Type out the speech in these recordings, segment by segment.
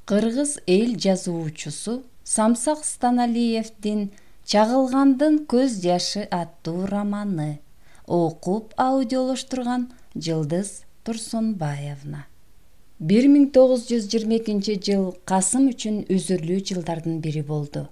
Кыргыз эл жазуучусу Самсак Станалиевдин «Чагылгандын көз жашы» аттуу романы окуп аудиолоштурган Жылдыз Турсунбаевна. 1922 жыл Касым үчүн үзүрлүү жылдардын бири болду.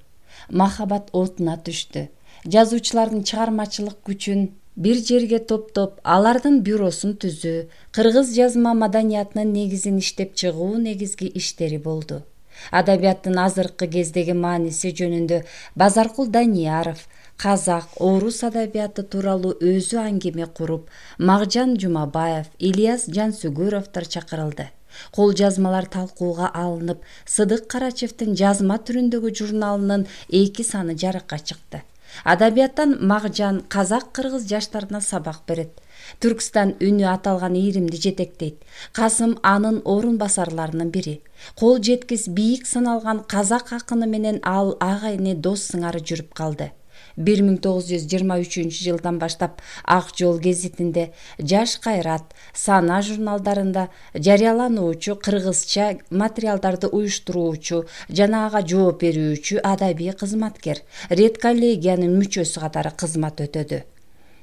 Махабат отуна түштү. Жазуучулардын чыгармачылык күчүн бир жерге топтоп, алардын бюросун түзүү, кыргыз жазма маданиятынын негизин иштеп чыгуу негизги иштери болду. Адабияттын азыркы кездеги мааниси жөнүндө Базаркул Данияров казак, орус адабияты тууралуу өзү аңгеме куруп, Магжан Жумабаев, Ильяс Жансүгүровдор чакырылды. Кол жазмалар талкууга алынып, Сыдык Карачевдин жазма түрүндөгү журналынын 2 саны жарыкка чыкты. Адабияттан Магжан казак-кыргыз жаштарына сабак берет. Түркстан үнү аталган ийримди жетектейт. Касым анын орун басарларынын бири. Кол жеткис бийик саналган казак акыны менен ал ага эне дос сыңары жүрүп калды. 1923-жылдан баштап Ак жол гезитинде, Жаш кайрат, Сана журналдарында жарыялануучу, кыргызча материалдарды уюштуруучу жана ага жооп берүүчү адабий кызматкер, редколлегиянын мүчөсү катары кызмат өтөдү.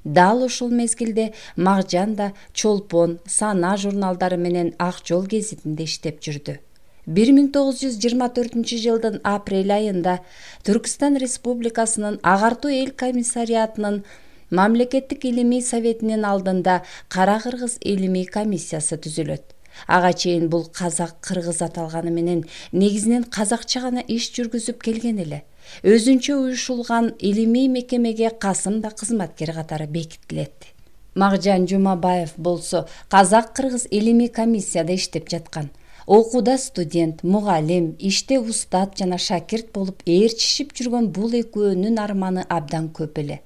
Дал ушул мезгилде Магжан да Чолпон, Сана журналдары менен Ак жол гезитинде иштеп жүрдү. 1924-жылдын апрель айында Түркстан Республикасынын Агартуу эл комиссариатынын Мамлекеттик илимий советинин алдында Кара Кыргыз илимий комиссиясы түзүлөт. Ага чейин бул казак-кыргыз аталганы менен негизинен казакча гана иш жүргүзүп келген эле. Өзүнчө уюшулган илимий мекемеге Касым да кызматкер катары бекитилет. Магжан Жумабаев болсо казак-кыргыз илимий комиссияда иштеп жаткан. Окууда студент, мугалим, иште устат жана шакирт болуп ээрчишип жүргөн бул экөөнүн арманы абдан көп эле.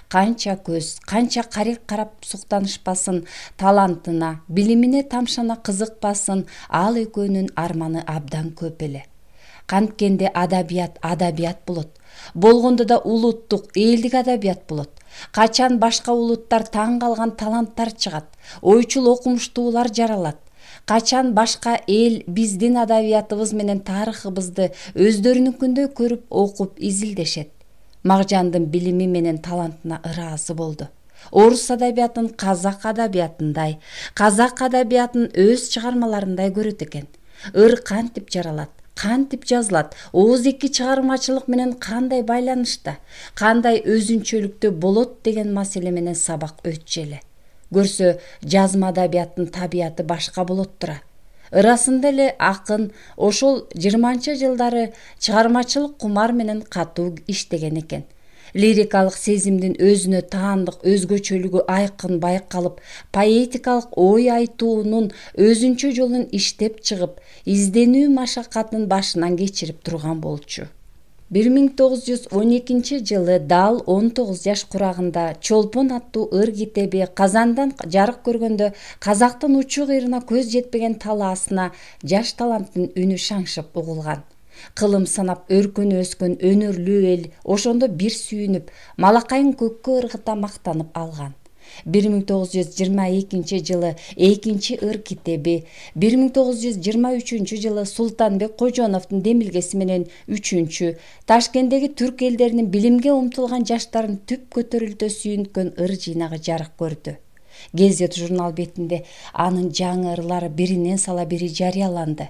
Канча көз, канча карек карап суктанышпасын, талантына, билимине тамшана кызыкпасын, ал экөөнүн арманы абдан көп эле. Канткенде адабият болот. Болгондо да улуттук, элдик адабият болот. Качан башка улуттар таң калган таланттар чыгат, ойчул окумуштуулар жаралат. Качан башка эл биздин адабиятыбыз менен тарыхыбызды өздөрүнүкүндөй көрүп, окуп, изилдешет. Магжандын билими менен талантына ыраазы болду. Орус адабиятын казак адабиятындай, казак адабиятын өз чыгармаларындай көрөт экен. Ыр кантип жаралат, кантип жазылат, ооз-эки чыгармачылык менен кандай байланышта, кандай өзүнчөлүктүү болот деген маселе менен сабак өтчү эле. Көрсө, жазма адабияттын табияты башка болот тура. Ырасында эле акын ошол 20-жылдары чыгармачылык кумар менен катуу иштеген экен. Лирикалык сезимдин өзүнө таандык өзгөчөлүгү айкын байкалып, поэтикалык ой айтуунун өзүнчө жолун иштеп чыгып, изденүү машакатын башынан кечирип турган болчу. 1912-жылы дал 19 жаш курагында Чолпон аттуу ыр китеби Казандан жарык көргөндө казактын учу кыйрына көз жетпеген талаасына жаш таланттын үнү шаңшып угулган. Кылым санап өркөнү өскөн өнөрлүү эл ошондо бир сүйүнүп, малакайын көккө ыргыта мактанып алган. 1922-жылы экинчи ыр китеби, 1923-жылы Султанбек Кожоновдун демилгеси менен үчүнчү, Ташкенттеги түрк элдеринин билимге умтулган жаштарын түп көтөрүлтө сүйүнткөн ыр жыйнагы жарык көрдү. Гезет журнал бетинде анын жаңы ырлары биринен сала бири жарыяланды.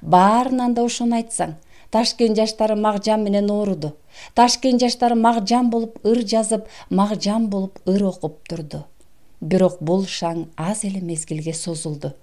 Баарынан да ошону айтсаң, Ташкент жаштары Магжан менен ооруду. Ташкент жаштары Магжан болуп ыр жазып, Магжан болуп ыр окуп турду. Бирок бул шаң аз эле мезгилге созулду.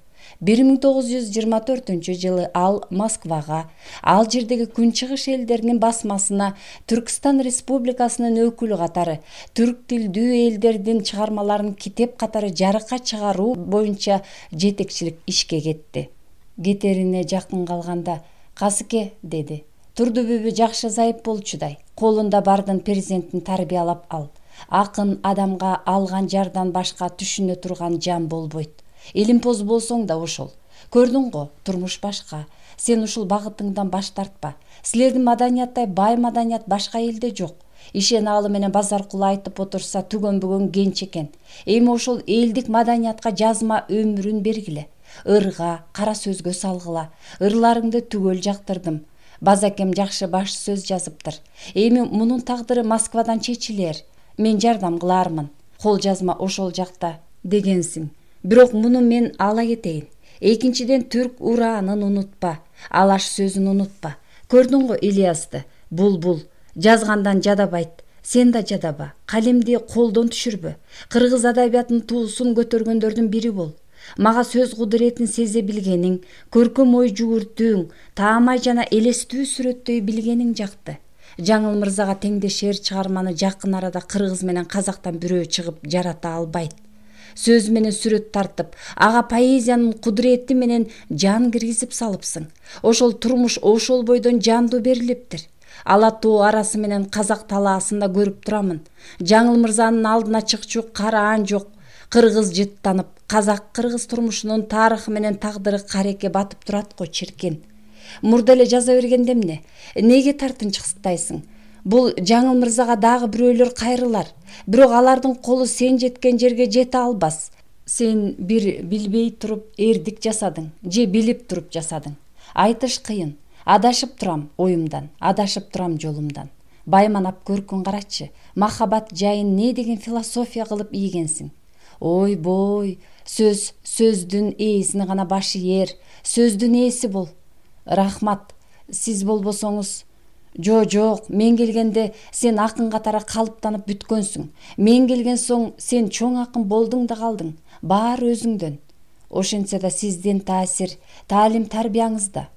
1924-жылы ал Москвага, ал жердеги күнчыгыш элдеринин басмасына Түркстан Республикасынын өкүлү катары түрк тилдүү элдердин чыгармаларын китеп катары жарыкка чыгаруу боюнча жетекчилик ишке кетти. Кетерине жакын калганда «Касыке», деди. «Турдубүбү жакшы зайып болчудай. Колунда бардын перзентин тарбиялап ал. Акын адамга алган жардан башка түшүнө турган жан болбойт. Илимпоз болсоң да ошол. Көрдүң го, турмуш башка. Сен ушул багытыңдан баш тартпа. Силердин маданияттай бай маданият башка элде жок. Ишен алы менен Базаркул айтып отурса түгөн бүгөн кенч экен. Эми ошол элдик маданиятка жазма өмүрүн бергиле. ырга, кара сөзгө салгыла. Ырларыңды түгөл жактырдым. Базакем жакшы баш сөз жазыптыр. Эми мунун тагдыры Москвадан чечилер. Мен жардам кылармын. Кол жазма ошол жакта дегенсиң. Бирок муну мен ала кетейин. Экинчиден түрк ураанын унутпа. Алаш сөзүн унутпа. Көрдүң го Ильясты? Булбул жазгандан жадабайт. Сен да жадаба. Калемди колдон түшүрбө. Кыргыз адабиятынын туусун көтөргөндөрдүн бири бол. Мага сөз кудуретин сезе билгениң, көркөм ой жүгүртүүң, таамай жана элестүү сүрөттөй билгениң жакты. Жаңыл Мырзага теңдешер чыгарманы жакын арада кыргыз менен казактан бирөө чыгып жарата албайт. Сөз менен сүрөт тартып, ага поэзиянын кудурети менен жан киргизип салыпсың. Ошол турмуш ошол бойдон жандуу берилиптир. Ала тоо арасы менен казак талаасында көрүп турамын. Жаңыл Мырзанын алдына чыкчу караан жок. Кыргыз жыттанып, казак-кыргыз турмушунун тарыхы менен тагдыры карекке батып турат го чиркен. Мурда эле жаза бергенде эмне? Неге тартынчыкстайсың? Бул Жаңыл Мырзага дагы бирөөлөр кайрылар. Бирок алардын колу сен жеткен жерге жете албас. Сен бир билбей туруп эрдик жасадың, же билип туруп жасадың. Айтыш кыйын. Адашып турам оюмдан, адашып турам жолумдан. Байманап көркүн карачы. Махабат жайын не деген философия кылып ийгенсиң. Ой бой, сөздүн ээсине гана башы ээр, сөздүн ээси бол. Рахмат, сиз болбосоңуз. Жок, мен келгенде сен акын катары калыптанып бүткөнсүң. Мен келген соң сен чоң акын болдуң да калдың. Баары өзүңдөн. Ошентсе да сиздин таасир, таалим тарбияңызда.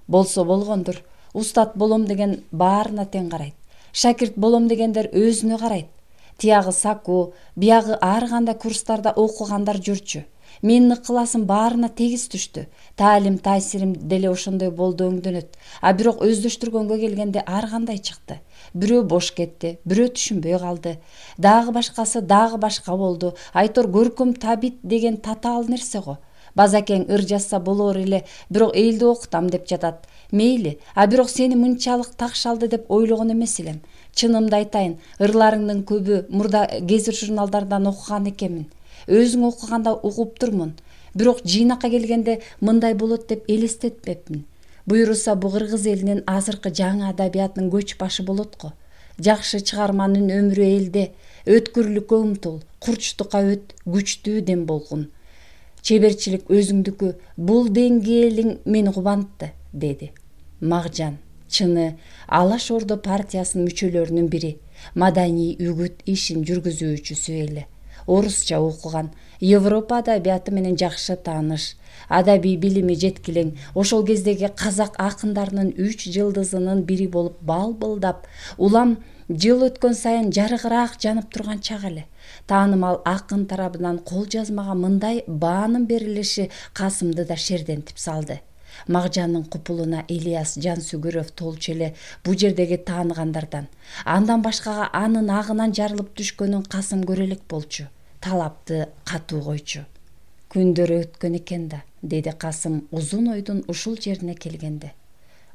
Болсо болгондур. Устат болом деген баарына тең карайт. Шакирт болом дегендер өзүнө карайт. Тиягы Саку, биягы ар кандай курстарда окугандар жүрчү. Менин ыкыласым баарына тегиз түштү. Таалим таасирим деле ошондой болду өңдөнөт. А бирок өздөштүргөнгө келгенде ар кандай чыкты. Бирөө бош кетти, бирөө түшүнбөй калды. Дагы башкасы дагы башка болду. Айтор көркөм табит деген татаал нерсе го. Базакең ыр жазса болор эле, бирок элди окутам деп жатат. Мейли, а бирок сени мынчалык такшалды деп ойлогон эмес элем. Чынымды айтайын, ырларыңдын көбү мурда гезир журналдардан окуган экенмин. Өзүң окуганда угуп турмун. Бирок жыйнакка келгенде мындай болот деп элестетпепмин. Буйруса бу кыргыз элинин азыркы жаңы адабиятынын көч башы болот го. Жакшы чыгарманын өмүрү элде, өткүрлүккө умтул, курчтукка өт, күчтүү дем болгун. Чеберчилик өзүңдүкү, бул деңгээлиң мени кубантты, деди. Магжан, чыны, Алаш Ордо партиясынын мүчөлөрүнүн бири, маданий үгүт ишин жүргүзүүчүсү эле. Орусча окуган, Европа адабияты менен жакшы тааныш, адабий билими жеткилең, ошол кездеги казак акындарынын 3 жылдызынын бири болуп балбылдап, улам жыл өткөн сайын жарыгыраак жанып турган чак эле. Таанымал акын тарабынан кол жазмага мындай баанын берилиши Касымды да шердентип салды. Магжандын купулуна Ильяс Жансүгүров толчу эле бу жердеги тааныгандардан. Андан башкага анын агынан жарылып түшкөнүн Касым көрө элек болчу. Талапты катуу койчу. Күндөр өткөн экен да, деди Касым узун ойдун ушул жерине келгенде.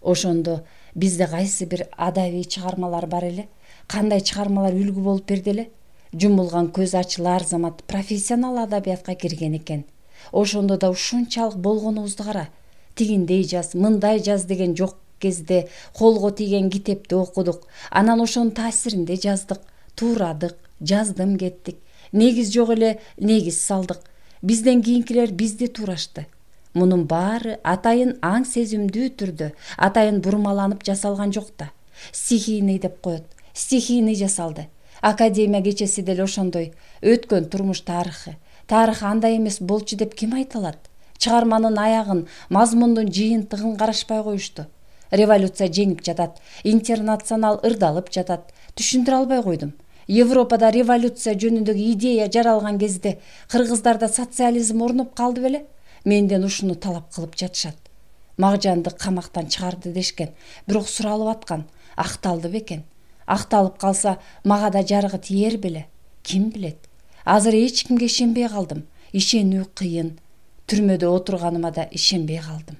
Ошондо бизде кайсы бир адабий чыгармалар бар эле? Кандай чыгармалар үлгү болуп берди эле? Жумулган көз ачылар замат профессионал адабиятка кирген экен. Ошондо да ушунчалык болгонубузду кара. Тигиндей жаз, мындай жаз деген жок кезде колго тийген китепти окудук. Анан ошонун таасиринде жаздык, туурадык, жаздым кеттик. Негиз жок эле негиз салдык. Бизден кийинкилер бизди туурашты. Мунун баары атайын аң сезимдүү түрдө, атайын бурмаланып жасалган жок да. Стихийный деп коет. Стихийный жасалды. Академия кечеси деле ошондой. Өткөн турмуш тарыхы. Тарых андай эмес болчу деп ким айта алат? Чыгарманын аягын, мазмундун жыйынтыгын карашпай коюшту. Революция жеңип жатат, интернационал ырдалып жатат. Түшүндүрө албай койдум. Европада революция жөнүндөгү идея жаралган кезде кыргыздарда социализм орнуп калды беле? Менден ушуну талап кылып жатышат. Магжанды камактан чыгарды дешкен, бирок суралып аткан, акталды бекен? Акталып калса, мага да жарыгы тиер беле? Ким билет? Азыр эч кимге ишенбей калдым. Ишенүү кыйын. Түрмөдө отурганыма да ишенбей калдым.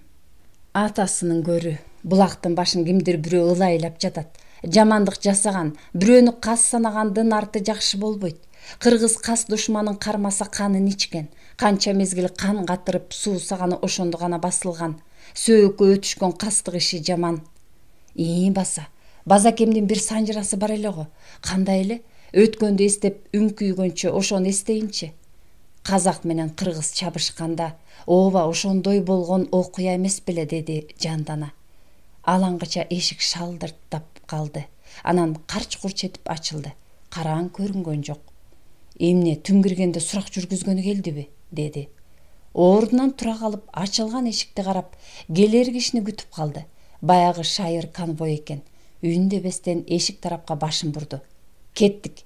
Атасынын көрү, булактын башын кимдир бирөө ылайлап жатат. Жамандык жасаган, бирөөнү кас санагандын арты жакшы болбойт. Кыргыз кас душманын кармаса канын ичкен, канча мезгил кан катырып суу саганы ошондо гана басылган. Сөөккө өтүшкөн кастык иши жаман. Базакемдин бир санжырасы бар эле го. Кандай эле? Өткөндү эстеп үн күйгөнчө ошону эстейинчи. Казак менен кыргыз чабышканда, ооба ошондой болгон окуя эмес беле, деди жандана. Алаңгыча эшик шалдырттап калды. Анан карч-курч этип ачылды. Караң көрүнгөн жок. Эмне, түн киргенде сурак жүргүзгөнү келдиби? Деди. Ордунан тура калып, ачылган эшикти карап, келер кишини күтүп калды. Баягы шайыр конвой экен. Үндебестен эшик тарапка башын бурду. Кеттик.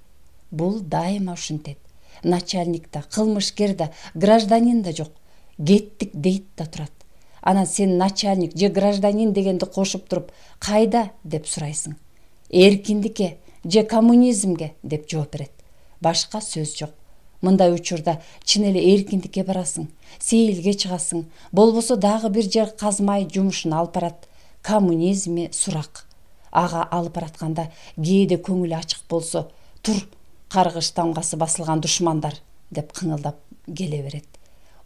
Бул дайыма ушинтет. Начальник да, кылмышкер да, гражданин да жок. Кеттик дейт да турат. Анан сен начальник же гражданин дегенди кошуп туруп, кайда деп сурайсың. Эркиндикке же коммунизмге деп жооп берет. Башка сөз жок. Мындай учурда чын эле эркиндикке барасың, сейилге чыгасың, болбосо дагы бир жер казмай жумушун алып барат. Коммунизми сурак. Ага алып баратканда кээде көңүлү ачык болсо, тур, каргыш тамгасы басылган душмандар деп кыңылдап келе берет.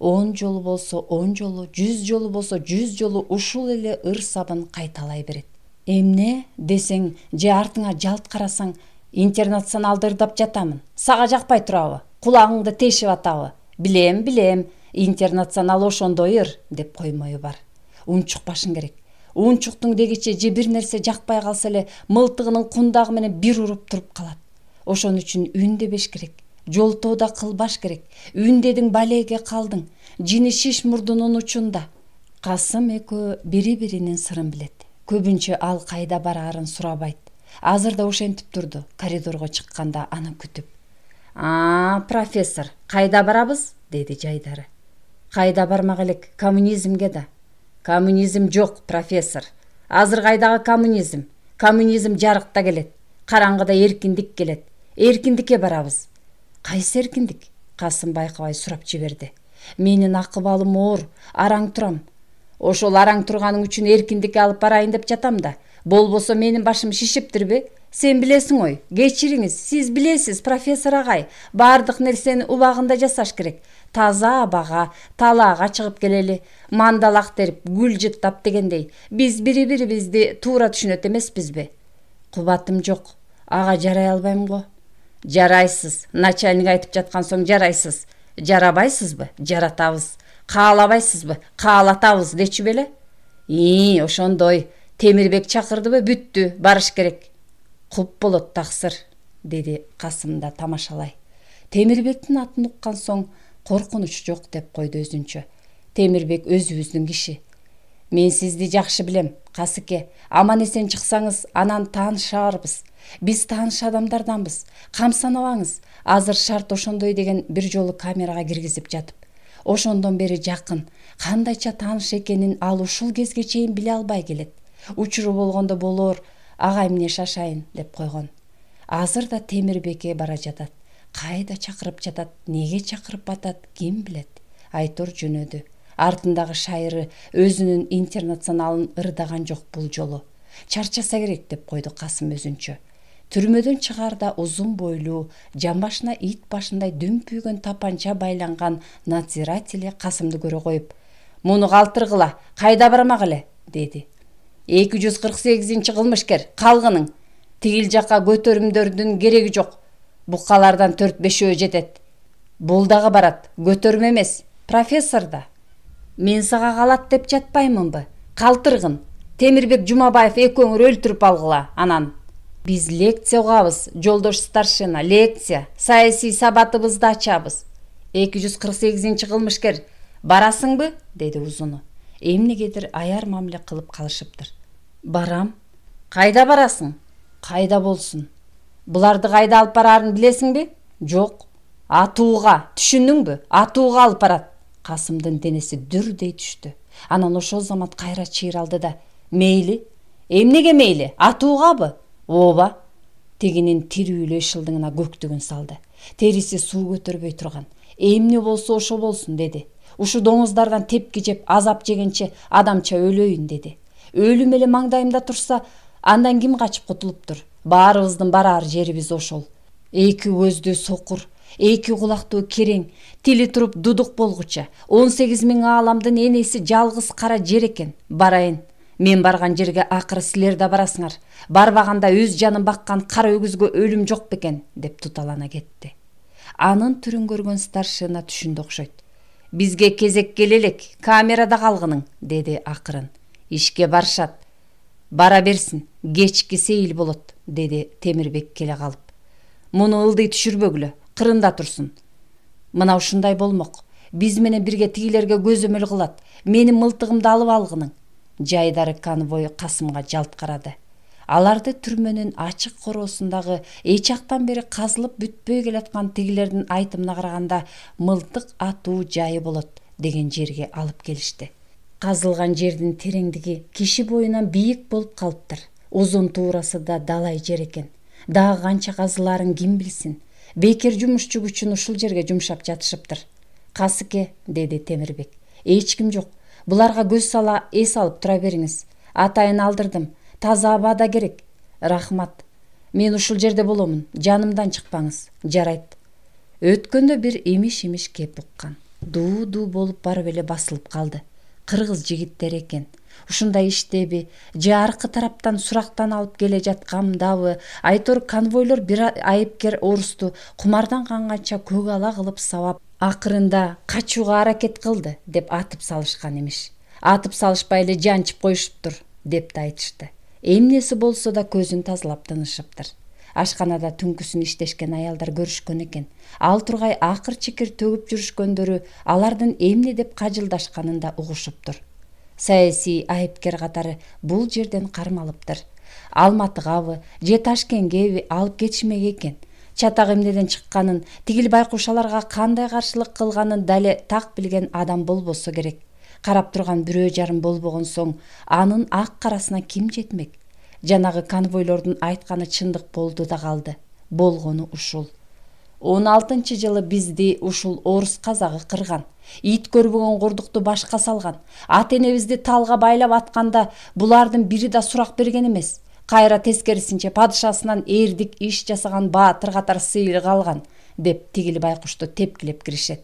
10 жолу болсо 10 жолу, 100 жолу болсо 100 жолу ушул эле ыр сабын кайталай берет. Эмне десең же артыңа жалт карасаң, интернационалды ырдап жатамын. Сага жакпай турабы? Кулагыңды тешип атабы? Билем, интернационал ошондой ыр деп коймою бар. Унчукпашың керек. Унчуктуң дегиче же бир нерсе жакпай калса эле мылтыгынын кундагы менен бир уруп туруп калат. Ошон үчүн үндебеш керек. Жолтоо да кылбаш керек. Үндедиң балеге калдың. Жини шиш мурдунун учунда. Касым экөө бири-биринин сырын билет. Көбүнчө ал кайда бараарын сурабайт. Азыр да ошентип турду, коридорго чыкканда аны күтүп. Профессор, кайда барабыз? Деди жайдары. Кайда бармак элек, коммунизмге да. Коммунизм жок, профессор. Азыр кайдагы коммунизм? Коммунизм жарыкта келет. Караңгыда эркиндик келет. Эркиндикке барабыз. Кайсы эркиндик? Касым байкабай сурап жиберди. Менин акыбалым оор, араң турам. Ошол араң турганың үчүн эркиндикке алып барайын деп жатам да. Болбосо менин башым шишиптирби? Сен билесиң ой, кечириңиз, сиз билесиз, профессор агай. Бардык нерсени убагында жасаш керек. Таза абага, талаага чыгып келели, мандалак терип, гүл жыттап дегендей. Биз бири-бирибизди туура түшүнөт эмеспизби? Кубатым жок. Ага жарай албайм го. Жарайсыз. Начальник айтып жаткан соң жарайсыз. Жарабайсызбы? Жаратабыз. Каалабайсызбы? Каалатабыз дечү беле? Ошондой. Темирбек чакырдыбы? Бүттү. Барыш керек. Куп болот таксыр, деди Касым да тамашалай. Темирбектин атын уккан соң коркунуч жок деп койду өзүнчө. Темирбек өзүбүздүн киши. Мен сизди жакшы билем, Касыке. Аман эсен чыксаңыз, анан таанышарбыз. Биз тааныш адамдарданбыз. Камсанабаңыз. Азыр шарт ошондой деген бир жолу камерага киргизип жатып. Ошондон бери жакын. Кандайча тааныш экенин ал ушул кезге чейин биле албай келет. Учуру болгондо болор, агай эмне шашайын деп койгон. Азыр да Темирбекке бара жатат. Кайда чакырып жатат, неге чакырып атат, ким билет. Айтор жөнөдү. Артындагы шайыры өзүнүн интернационалын ырдаган жок бул жолу. Чарчаса керек деп койду Касым өзүнчө. Түрмөдөн чыгаарда узун бойлуу, жамбашына ит башындай дүмпүйгөн тапанча байланган надзиратели Касымды көрө коюп, "Муну калтыргыла, кайда бармак эле?" деди. 248 кылмышкер, калгының. Тигил жакка көтөрүмдөрдүн кереги жок. Буккалардан 4-5 жетет. Бул дагы барат, көтөрүм эмес, профессор да. Мен сага калат деп жатпаймынбы? Калтыргын. Темирбек Жумабаев экөөңөр өлтүрүп алгыла, анан. Биз лекция угабыз, жолдош старшина, лекция, саясий сабатыбызды ачабыз. 248 кылмышкер, барасыңбы? Деди узуну. Эмнегедир аяр мамиле кылып калышыптыр. Барам. Кайда барасың? Кайда болсун? Буларды кайда алып бараарын билесиңби? Жок. Атууга, түшүндүңбү? Атууга алып барат. Касымдын денеси дүрдей түштү. Анан ошол замат кайра чыйралды да, мейли. Эмнеге мейли? Атуугабы? Ооба. Тегинин тирүүлөй шылдыңына көктүгүн салды. Териси суу көтөрбөй турган. Эмне болсо ошо болсун деди. Ушу доңуздардан тепки жеп азап жегенче адамча өлөйүн деди. Өлүм эле маңдайымда турса, андан ким качып кутулуптур? Баарыбыздын барар жерибиз ошол. Эки көздүү сокур, эки кулактуу керең, тили туруп дудук болгуча 18 000 ааламдын энеси жалгыз кара жер экен. Барайын. Мен барган жерге акыры силер да барасыңар. Барбаганда өз жанын баккан кара өгүзгө өлүм жок бекен, деп туталана кетти. Анын түрүн көргөн старшина түшүндү окшойт. Бизге кезек келе элек, камерада калгының, деди акырын. Ишке барышат. Бара берсин, кечки сейил болот, деди Темирбек келе калып. Муну ылдый түшүрбөгүлө, кырында турсун. Мына ушундай болмок. Биз менен бирге тигилерге көзөмөл кылат. Менин мылтыгымды алып алгының. Жайдары конвой Касымга жалт карады. Аларды түрмөнүн ачык короосундагы эч жактан бери казылып бүтпөй келаткан тигилердин айтымына караганда мылтык атуу жайы болот деген жерге алып келишти. Казылган жердин тереңдиги киши боюнан бийик болуп калыптыр. Узун туурасы да далай жер экен. Дагы канча казылаарын ким билсин. Бекер жумушчу күчүн ушул жерге жумшап жатышыптыр. Касыке, деди Темирбек. Эч ким жок. Буларга көз сала эс алып тура бериңиз. Атайын алдырдым. Таза абада керек. Рахмат. Мен ушул жерде боломун. Жанымдан чыкпаңыз. Жарайт. Өткөндө бир имиш кеп уккан. Дуу болуп барып эле басылып калды. Кыргыз жигиттери экен. Ушундай иштеби, же аркы тараптан сурактан алып келе жаткандабы, айтор конвойлор бир айыпкер орусту кумардан канганча көк ала кылып сабап, акырында качууга аракет кылды деп атып салышкан эмиш. Атып салышпай эле жанчып коюшуптур, деп да айтышты. Эмнеси болсо да көзүн тазалап тынышыптыр. Ашканада түнкүсүн иштешкен аялдар көрүшкөн экен. Ал тургай акыр чикир төгүп жүрүшкөндөрү алардын эмне деп кажылдашканын да угушуптур. Саясий айыпкер катары бул жерден кармалыптыр. Алматыгабы же Ташкенткеби алып кетишмек экен. Чатак эмнеден чыкканын, тигил байкуш аларга кандай каршылык кылганын дале так билген адам болбосо керек. Карап турган бирөө жарым болбогон соң, анын ак карасына ким жетмек? Жанагы конвойлордун айтканы чындык болду да калды. Болгону ушул. 16-жылы бизди ушул орус казагы кырган. Ит көрбөгөн курдукту башка салган. Ата энебизди талга байлап атканда булардын бири да сурак берген эмес. Кайра тескерисинче падышасынан эрдик иш жасаган баатыр катары сыйыл калган, деп тигил байкушту тепкилеп киришет.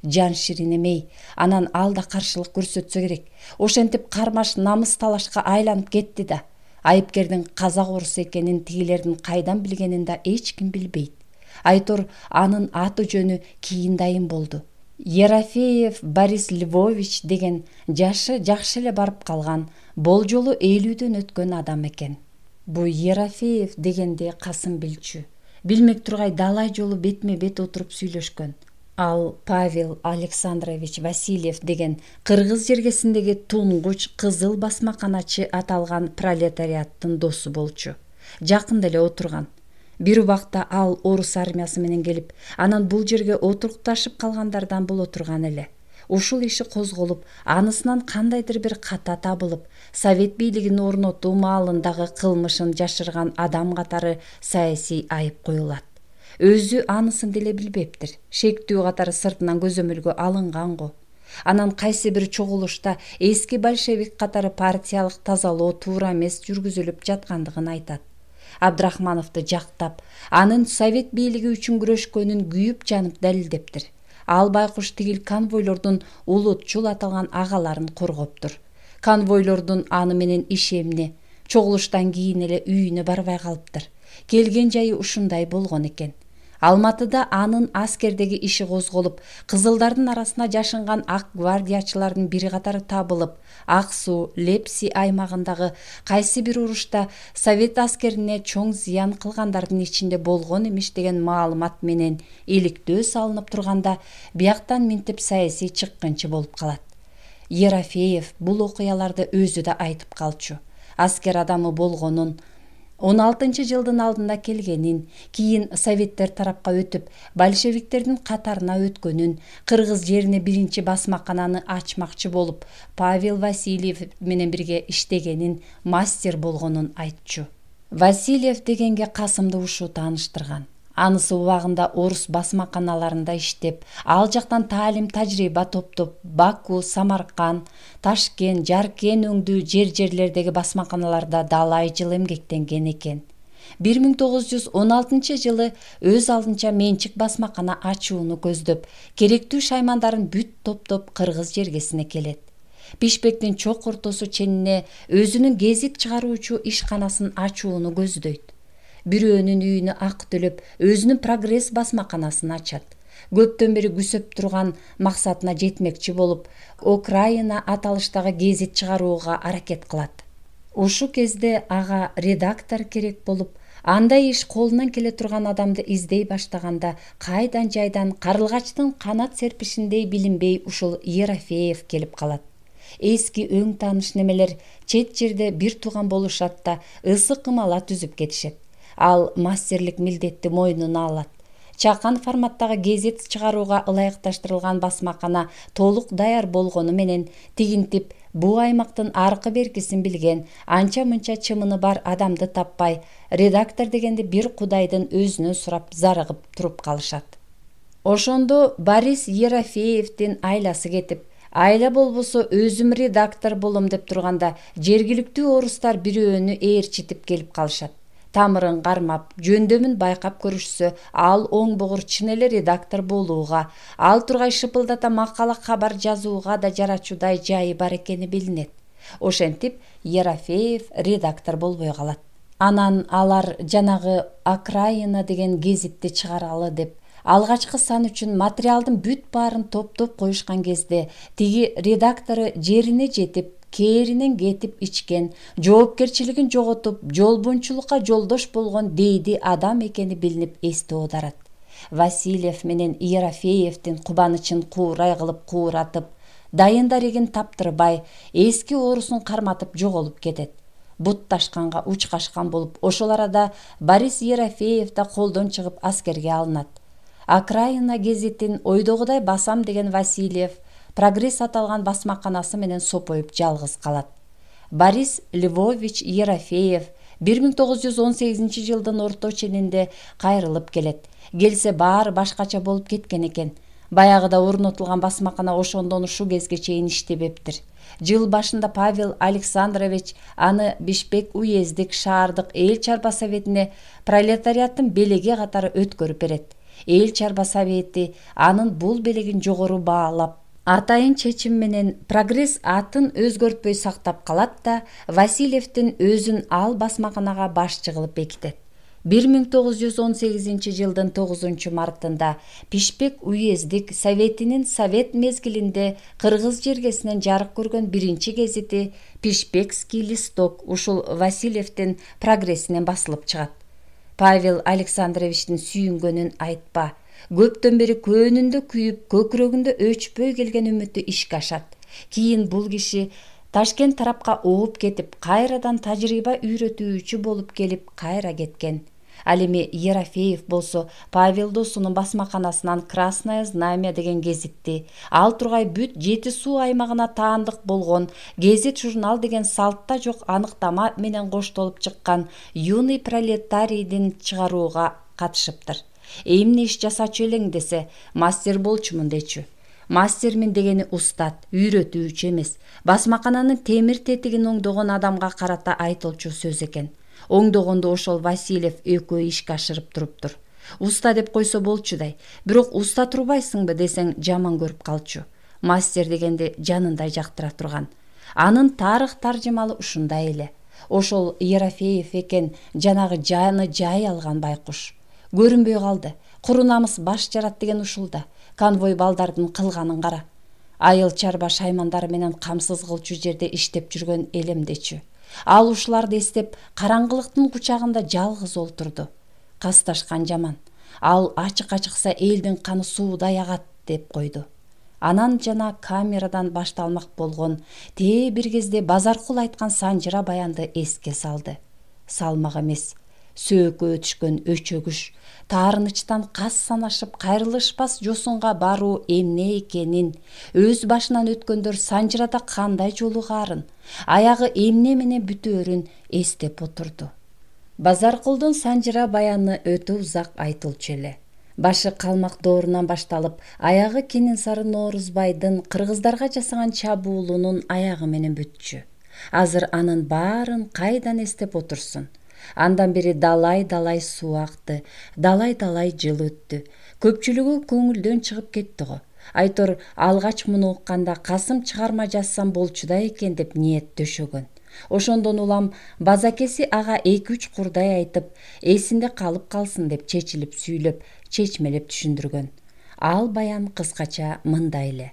Жан ширин эмей, анан ал да каршылык көрсөтсө керек. Ошентип кармаш намыс талашка айланып кетти да. Айыпкердин казак орус экенин тигилердин кайдан билгенин да эч ким билбейт. Айтор анын аты жөнү кийин дайым болду. Ерофеев Борис Львович деген жашы жакшы эле барып калган, болжолу 50дөн өткөн адам экен. Бу Ерофеев дегенде Касым билчү. Билмек тургай далай жолу бетме бет отуруп сүйлөшкөн. Ал Павел Александрович Васильев деген кыргыз жергесиндеги тунгуч кызыл басмаканачы аталган пролетариаттын досу болчу. Жакында эле отурган. Бир убакта ал орус армиясы менен келип, анан бул жерге отурукташып калгандардан боло турган эле. Ушул иши козголуп, анысынан кандайдыр бир ката табылып, совет бийлигин орнотуу маалындагы кылмышын жашырган адам катары саясий айып коюлат. Өзү анысын деле билбептир. Шектүү катары сыртынан көзөмөлгө алынган го. Анан кайсы бир чогулушта эски большевик катары партиялык тазалоо туура эмес жүргүзүлүп жаткандыгын айтат. Абдрахмановду жактап, анын совет бийлиги үчүн күрөшкөнүн күйүп жанып далилдептир. Ал байкуш тигил конвойлордун улутчул аталган агаларын коргоптур. Конвойлордун аны менен ишемни, чогулуштан кийин эле үйүнө барбай калыптыр. Келген жайы ушундай болгон экен. Алматыда анын аскердеги иши козголуп, кызылдардын арасына жашынган ак гвардиячылардын бири катары табылып, Ак Суу, Лепси аймагындагы кайсы бир урушта совет аскерине чоң зыян кылгандардын ичинде болгон эмиш деген маалымат менен иликтөө салынып турганда, бияктан минтип саясий чыккынчы болуп калат. Ерофеев бул окуяларды өзү да айтып калчу. Аскер адамы болгонун, 16-жылдын алдында келгенин, кийин советтер тарапка өтүп, большевиктердин катарына өткөнүн, кыргыз жерине биринчи басмакананы ачмакчы болуп, Павел Васильев менен бирге иштегенин, мастер болгонун айтчу. Васильев дегенге Касымды ушул тааныштырган. Анысы убагында орус басмаканаларында иштеп, ал жактан таалим тажрыйба топтоп, Баку, Самаркан, Ташкент, Жаркен өңдүү жерлердеги басмаканаларда далай жыл эмгектенген экен. 1916 өз алдынча менчик басмакана ачууну көздөп, керектүү шаймандарын бүт топтоп кыргыз жергесине келет. Бишкектин чокур тосу ченине өзүнүн гезит чыгаруучу ишканасын ачууну көздөйт. Бирөөнүн үйүнө ак төлөп, өзүнүн прогресс басмаканасын ачат. Көптөн бери күсөп турган максатына жетмекчи болуп, Украина аталыштагы гезит чыгарууга аракет кылат. Ушул кезде ага редактор керек болуп, андай иш колунан келе турган адамды издей баштаганда, кайдан жайдан карылгачтын канат серпишиндей билинбей ушул Ерофеев келип калат. Эски өң тааныш немелер чет жерде бир тууган болушат да, ысык ымала түзүп кетишет. Ал мастерлик милдетти мойнуна алат. Чакан форматтагы гезит чыгарууга ылайыкташтырылган басмакана толук даяр болгону менен тигинтип бу аймактын аркы беркисин билген, анча-мынча чымыны бар адамды таппай, редактор дегенди бир кудайдын өзүнөн сурап зарыгып туруп калышат. Ошондо Борис Ерофеевдин айласы кетип, айла болбосо өзүм редактор болом деп турганда, жергиликтүү орустар бирөөнү ээрчитип келип калышат. Тамырын кармап, жөндөмүн байкап көрүшсө, ал оң бугур чын эле редактор болууга, ал тургай шыпылдата макала кабар жазууга да жарачудай жайы бар экени билинет. Ошентип, Ерофеев редактор болбой калат. Анан алар жанагы Окраина деген гезитти чыгаралы деп, алгачкы сан үчүн материалдын бүт баарын топтоп коюшкан кезде, тиги редактору жерине жетип, кээринен кетип ичкен, жоопкерчилигин жоготуп, жолбунчулукка жолдош болгон дейди адам экени билинип эсте оодарат. Васильев менен Ерофеевдин кубанычын куурай кылып кууратып, дайын дарегин таптырбай, эски оорусун карматып жоголуп кетет. Бутташканга учкашкан болуп, ошол арада Борис Ерофеев да колдон чыгып аскерге алынат. Окраина гезитин ойдогудай басам деген Васильев прогресс аталган басмаканасы менен сопоюп жалгыз калат. Борис Львович Ерофеев 1918 жылдын орто ченинде кайрылып келет. Келсе баары башкача болуп кеткен экен. Баягыда орнотулган басмакана ошондон ушул кезге чейин иштебептир. Жыл башында Павел Александрович аны Бишкек уездик шаардык эл чарба советине пролетариаттын белеги катары өткөрүп берет. Эл чарба совети анын бул белегин жогору баалап, атайын чечим менен прогресс атын өзгөртпөй сактап калат да, Васильевдин өзүн ал басмаканага башчы кылып бекитет. 1918 жылдын 9 мартында Бишкек уездик советинин совет мезгилинде кыргыз жергесинен жарык көргөн биринчи гезити Бишкекский листок ушул Васильевдин прогрессинен басылып чыгат. Павел Александровичтин сүйүнгөнүн айтпа, көптөн бери көөнүндө күйүп, көкүрөгүндө өчпөй келген үмүтү ишке ашат. Кийин бул киши Ташкент тарапка ооп кетип, кайрадан тажрыйба үйрөтүүчү болуп келип, кайра кеткен. Ал эми Ерофеев болсо Павел досунун басмаканасынан Красное Знамя деген гезитти, ал тургай бүт Жети суу аймагына таандык болгон гезит журнал деген салтта жок аныктама менен коштолуп чыккан юный пролетарийдин чыгарууга катышыптыр. Эмне иш жасачу элең десе, мастер болчумун дечү. Мастермин дегени устат, үйрөтүүчү эмес. Басмакананын темир тетигин оңдогон адамга карата айтылчу сөз экен. Оңдогондо ошол Васильев экөө ишке ашырып туруптур. Уста деп койсо болчудай, бирок уста турбайсыңбы десең жаман көрүп калчу. Мастер дегенди жанындай жактыра турган. Анын тарых таржымалы ушундай эле. Ошол Ерофеев экен жанагы жаны жай алган байкуш. Көрүнбөй калды. Куру намыс баш жарат деген ушулда. Конвой балдардын кылганын кара. Айыл чарба шаймандары менен камсыз кылчу жерде иштеп жүргөн элемдечү. Ал ушуларды эстеп, караңгылыктын кучагында жалгыз олтурду. Касташкан жаман. Ал ачык ачыкса элдин каны суудай агат деп койду. Анан жана камерадан башталмак болгон бир кезде Базаркул айткан Санжыра баянды эске салды. Салмак эмес, сөөгө түшкөн өчөгүш, таарынычтан кас санашып кайрылышпас жосунга баруу эмне экенин, өз башынан өткөндөр Санжырада кандай жолугаарын, аягы эмне менен бүтөөрүн эстеп отурду. Базаркулдун Санжыра баяны өтө узак айтылчу эле. Башы Калмак доорунан башталып, аягы Кененсары Nooruzbayдын кыргыздарга жасаган чабуулунун аягы менен бүтчү. Азыр анын баарын кайдан эстеп отурсун? Андан бери далай суу акты, далай жыл өттү. Көпчүлүгү көңүлдөн чыгып кетти го. Айтор алгач муну укканда касым чыгарма жазсам болчу да экен деп ниет дөшөгөн. Ошондон улам базакеси ага 2-3 курдай айтып, эсинде калып калсын деп чечилип сүйлөп, чечмелеп түшүндүргөн. Ал баян кыскача мындай эле.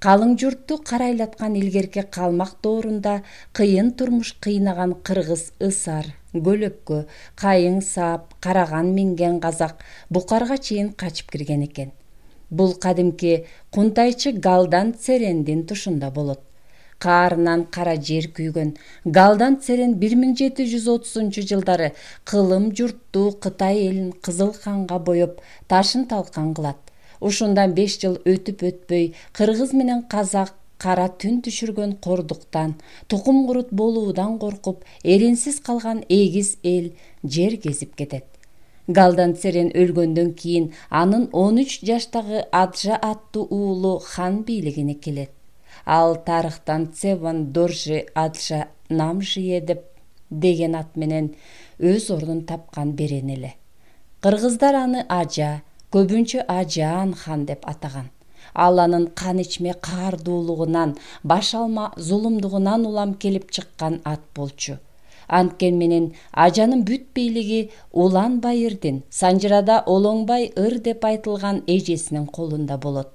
Калың журтту карайлаткан илгерки калмак доорунда кыйын турмуш кыйнаган кыргыз ысар, көлөккө, кайың саап, караган минген казак Букарга чейин качып кирген экен. Бул кадимки кунтайчы Галдан Церендин тушунда болот. Каарынан кара жер күйгөн Галдан Церен 1730-жылдары кылым журтту Кытай элин кызыл канга боеп, ташын талкан кылат. Ушундан 5 жыл өтүп өтпөй кыргыз менен казак кара түн түшүргөн кордуктан, тукум курут болуудан коркуп, эренсиз калган эгиз эл жер кезип кетет. Галдан Церен өлгөндөн кийин анын 13 жаштагы Аджа аттуу уулу хан бийлигине келет. Ал тарыхтан Цеван Доржи Аджа Намжие деген ат менен өз ордун тапкан берен эле. Кыргыздар аны Ажа, көбүнчө Ажаан хан деп атаган. Ал анын кан ичме каардуулугунан, баш алма зулумдугунан улам келип чыккан ат болчу. Анткен менен Ажанын бүт бийлиги Улан Байырдин, Санжырада Олоңбай ыр деп айтылган эжесинин колунда болот.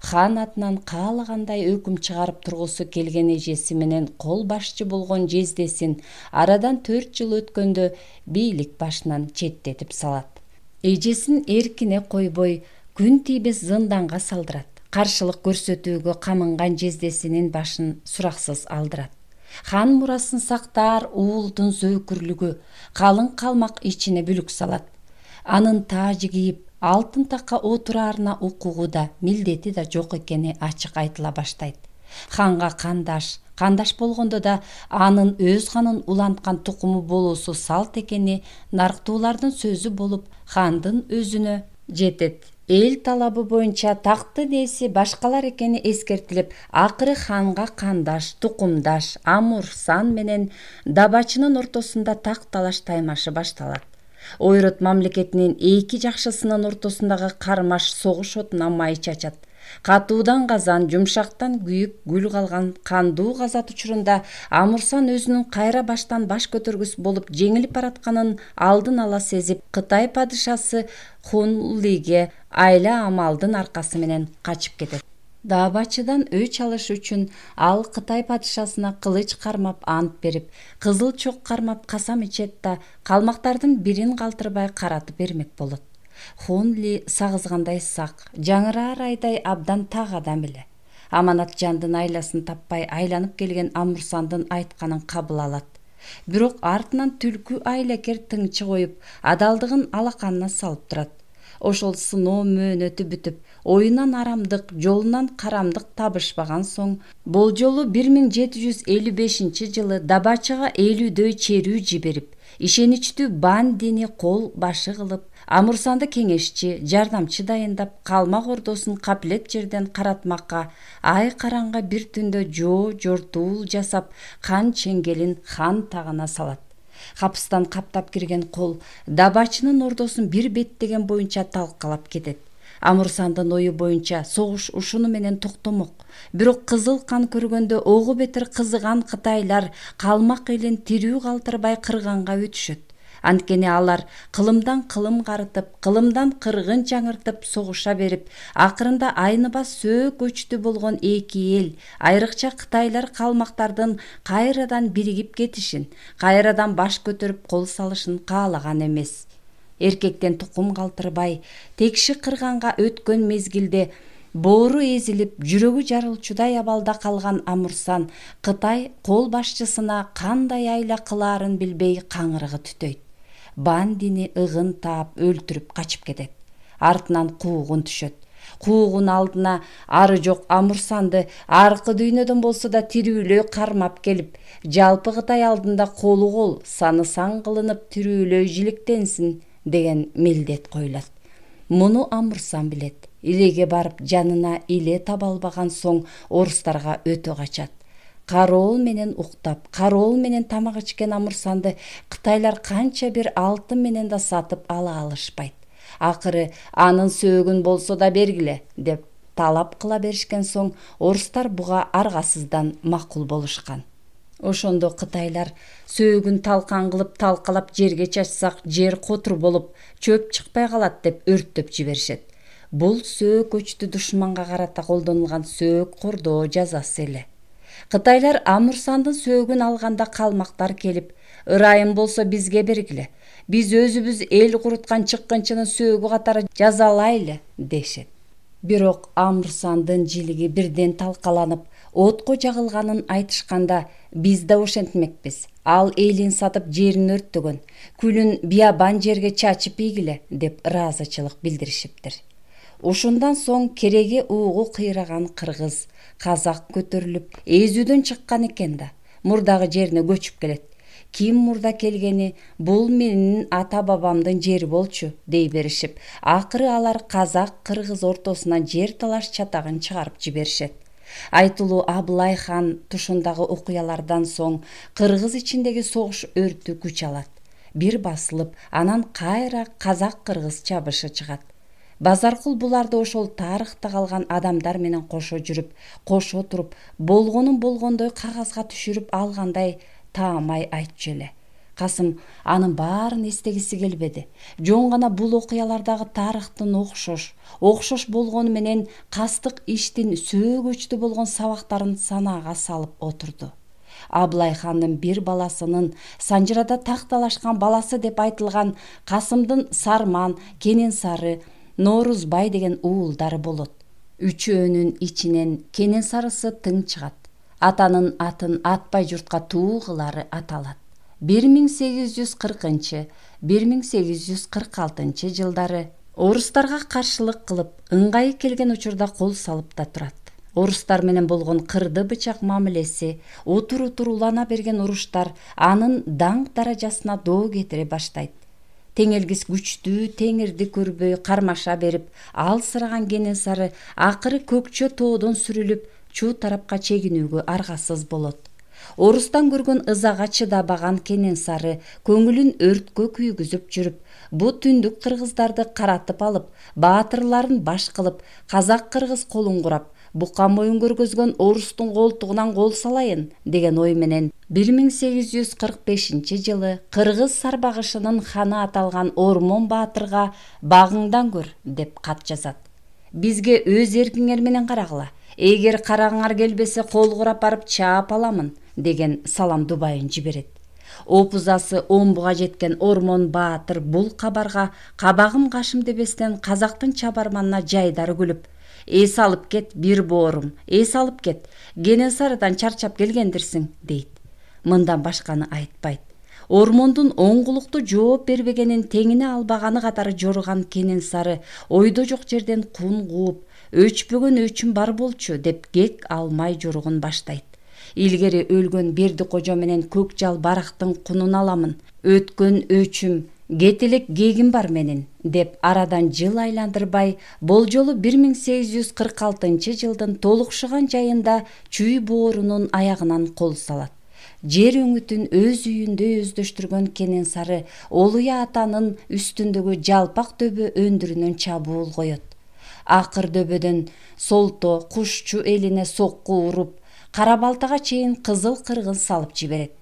Хан атынан каалагандай өкүм чыгарып тургусу келген эжеси менен кол башчы болгон жездесин арадан 4 жыл өткөндө бийлик башынан четтетип салат. Эжесин эркине койбой, күн тийбес зынданга салдырат. Каршылык көрсөтүүгө камынган жездесинин башын сураксыз алдырат. Хан мурасын сактаар уулдун зөөкүрлүгү калың калмак ичине бүлүк салат. Анын таажы кийип, алтын такка отураарына укугу да, милдети да жок экени ачык айтыла баштайт. Ханга кандаш болгондо да анын өз ханын уланткан тукуму болуусу салт экени нарктуулардын сөзү болуп, хандын өзүнө жетет. Эл талабы боюнча тактын ээси башкалар экени эскертилип, акыры ханга кандаш, тукумдаш Амурсан менен Дабачынын ортосунда так талаш таймашы башталат. Ойрот мамлекетинин эки жакшысынын ортосундагы кармаш согуш отуна май чачат. Катуудан казан, жумшактан күйүк гүл калган кандуу казат учурунда Амурсан өзүнүн кайра баштан баш көтөргүс болуп жеңилип баратканын алдын ала сезип, Кытай падышасы Хунлиге айла амалдын аркасы менен качып кетет. Дабачыдан өч алыш үчүн ал Кытай падышасына кылыч кармап ант берип, кызыл чок кармап касам ичет да калмактардын бирин калтырбай каратып бермек болот. Хунли сагызгандай сак, жаңыраар айдай абдан так адам эле. Аманат жандын айласын таппай айланып келген Амурсандын айтканын кабыл алат. Бирок артынан түлкү айлекер тыңчы коюп, адалдыгын алаканына салып турат. Ошол сыноо мөөнөтү бүтүп, оюнан арамдык, жолунан карамдык табышпаган соң, болжолу 1755-жылы Дабачыга 50дөй черүү жиберип, ишеничтүү Бандини кол башы кылып, Амурсанды кеңешчи, жардамчы дайындап, калмак ордосун каплет жерден каратмакка, ай караңга бир түндө жортуул жасап, хан чеңгелин хан тагына салат. Капыстан каптап кирген кол Дабачынын ордосун бир беттеген боюнча талкалап кетет. Амурсандын ою боюнча согуш ушуну менен токтомок. Бирок кызыл кан көргөндө огу бетер кызыган кытайлар калмак элин тирүү калтырбай кырганга өтүшөт. Анткени алар кылымдан кылым карытып, кылымдан кыргын жаңыртып согуша берип, акырында айныбас сөө көчтү болгон эки эл, айрыкча кытайлар калмактардын кайрадан биригип кетишин, кайрадан баш көтөрүп кол салышын каалаган эмес. Эркектен тукум калтырбай, текши кырганга өткөн мезгилде боору эзилип, жүрөгү жарылчудай абалда калган Амурсан Кытай кол башчысына кандай айла кылаарын билбей каңырыгы түтөйт. Бандини ыгын таап өлтүрүп качып кетет. Артынан куугун түшөт. Куугун алдына ары жок Амурсанды аркы дүйнөдөн болсо да тирүүлөй кармап келип, жалпы Кытай алдында колу кол, саны сан кылынып тирүүлөй жиликтенсин деген милдет коюлат. Муну Амурсан билет. Илеге барып жанына иле таба албаган соң орустарга өтө качат. кароол менен уктап, кароол менен тамак ичкен Амурсанды Кытайлар канча бир алтын менен да сатып ала алышпайт. Акыры анын сөөгүн болсо да бергиле деп талап кыла беришкен соң орустар буга аргасыздан макул болушкан. Ошондо Кытайлар сөөгүн талкан кылып талкалап жерге чачсак жер котур болуп чөп чыкпай калат деп өрттөп жиберишет. Бул сөök көчтү душманга карата колдонулган сөök кордоо жазасы эле. Кытайлар Амурсандын сөөгүн алганда калмактар келип, ырайым болсо бизге бергиле. Биз өзүбүз эл куруткан чыккынчынын сөөгү катары жазалайлы дешет. Бирок Амурсандын жилиги бирден талкаланып, отко жагылганын айтышканда, биз да ошентмекпиз. Ал элин сатып жерин өрттөгөн, күлүн биябан жерге чачып ийгиле деп ыраазычылык билдиришиптир. Ошондан соң кереги угу кыйраган кыргыз, казак көтөрүлүп, эзүүдөн чыккан экен да, мурдагы жерине көчүп келет. Ким мурда келгени, бул менин ата-бабамдын жери болчу, дей беришип, акыры алар казак-кыргыз ортосунан жер талаш чатагын чыгарып жиберишет. Айтылуу Абылай хан тушундагы окуялардан соң кыргыз ичиндеги согуш өртү күч алат. Бир басылып, анан кайра казак-кыргыз чабышы чыгат. Базаркул буларды ошол тарыхта калган адамдар менен кошо жүрүп, кошо туруп, болгонун болгондой кагазга түшүрүп алгандай таамай айтчу эле. Касым анын баарын эстегиси келбеди. Жон гана бул окуялардагы тарыхтын окшош болгону менен кастык иштин сөөгөчтүү болгон сабактарын санаага салып отурду. Абылай хандын бир баласынын Санжырада такталашкан баласы деп айтылган Касымдын Сарман, Кененсары, Норузбай деген уулдары болот. Үчөөнүн ичинен Кененсарысы тың чыгат. Атанын атын атпай журтка туугылары аталат. 1840-1846 жылдары орустарга каршылык кылып, ыңгайы келген учурда кол салып да турат. Орустар менен болгон кырды бычак мамилеси, утур улана берген уруштар анын даңк даражасына доо кетире баштайт. Теңелгис күчтүү теңирди көрбөй кармаша берип, алсыраган Кененсары акыры көкчө тоодон сүрүлүп, чуу тарапка чегинүүгө аргасыз болот. Орустан көргөн ызага чыдабаган Кененсары көңүлүн өрткө күйгүзүп жүрүп, бу түндүк кыргыздарды каратып алып, баатырларын баш кылып, казак-кыргыз колун курап, бука моюн көргөзгөн орустун колтугунан кол салайын деген ой менен 1845 жылы кыргыз сарбагышынын ханы аталган Ормон баатырга багыңдан көр деп кат жазат. Бизге өз эркиңер менен карагыла. Эгер караңар келбесе кол курап барып чаап аламын деген салам дубайын жиберет. Опузасы Омбуга жеткен Ормон баатыр бул кабарга кабагым кашым дебестен казактын чабарманына жайдары күлүп, эс алып кет, бир боорум, эс алып кет, Кененсарыдан чарчап келгендирсиң, дейт. Мындан башканы айтпайт. Ормондун оңгулуктуу жооп бербегенин теңине албаганы катары жоруган Кененсары ойдо жок жерден кун кууп, өчпөгөн өчүм бар болчу деп кек алмай жоругун баштайт. Илгери өлгөн Бердикожо менен Көкжал барактын кунун аламын. Өткөн өчүм, кетилик кегим бар менин деп арадан жыл айландырбай, болжолу 1846 жылдын толукшуган жайында чүй боорунун аягынан кол салат. Жер өңүтүн өз үйүндө өздөштүргөн Кененсары Олуя атанын үстүндөгү жалпак дөбө өндүрүнөн чабуул коет. Акыр дөбөдөн Солто Кушчу элине сокку уруп, Кара Балтага чейин кызыл кыргын салып жиберет.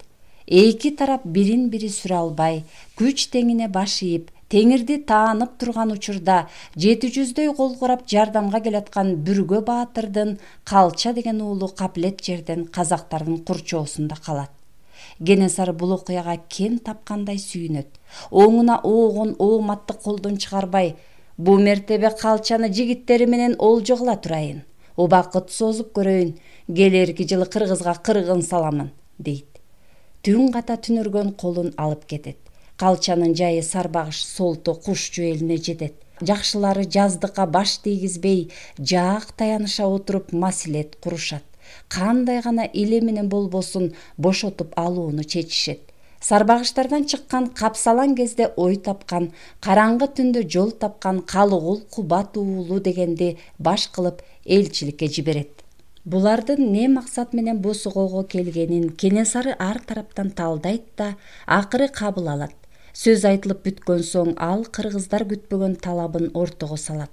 Эки тарап бирин-бири сүрө албай, күч теңине баш ийип, теңирди таанып турган учурда 700дөй кол курап жардамга келаткан Бүргө баатырдын Калча деген уулу каплет жерден казактардын курчоосунда калат. Кененсары бул окуяга кем тапкандай сүйүнөт. Оңуна оогун ооматты колдон чыгарбай, бу мертебе Калчаны жигиттери менен олжо кыла турайын. Убакыт созуп көрөйүн, келерки жылы кыргызга кыргын саламын, дейт. Түн ката түнөргөн колун алып кетет. Калчанын жайы Сарбагыш Солто Кушчу элине жетет. Жакшылары жаздыкка баш тийгизбей, жаак таяныша отуруп маселет курушат. Кандай гана иле менен болбосун бошотуп алууну чечишет. Сарбагыштардан чыккан капсалан кезде ой тапкан, караңгы түндө жол тапкан Калыгул Кубат уулу дегенди баш кылып элчиликке жиберет. Булардын не максат менен босогоого келгенин Кенесары ар тараптан талдайт да акыры кабыл алат. Сөз айтылып бүткөн соң ал кыргыздар күтпөгөн талабын ортого салат.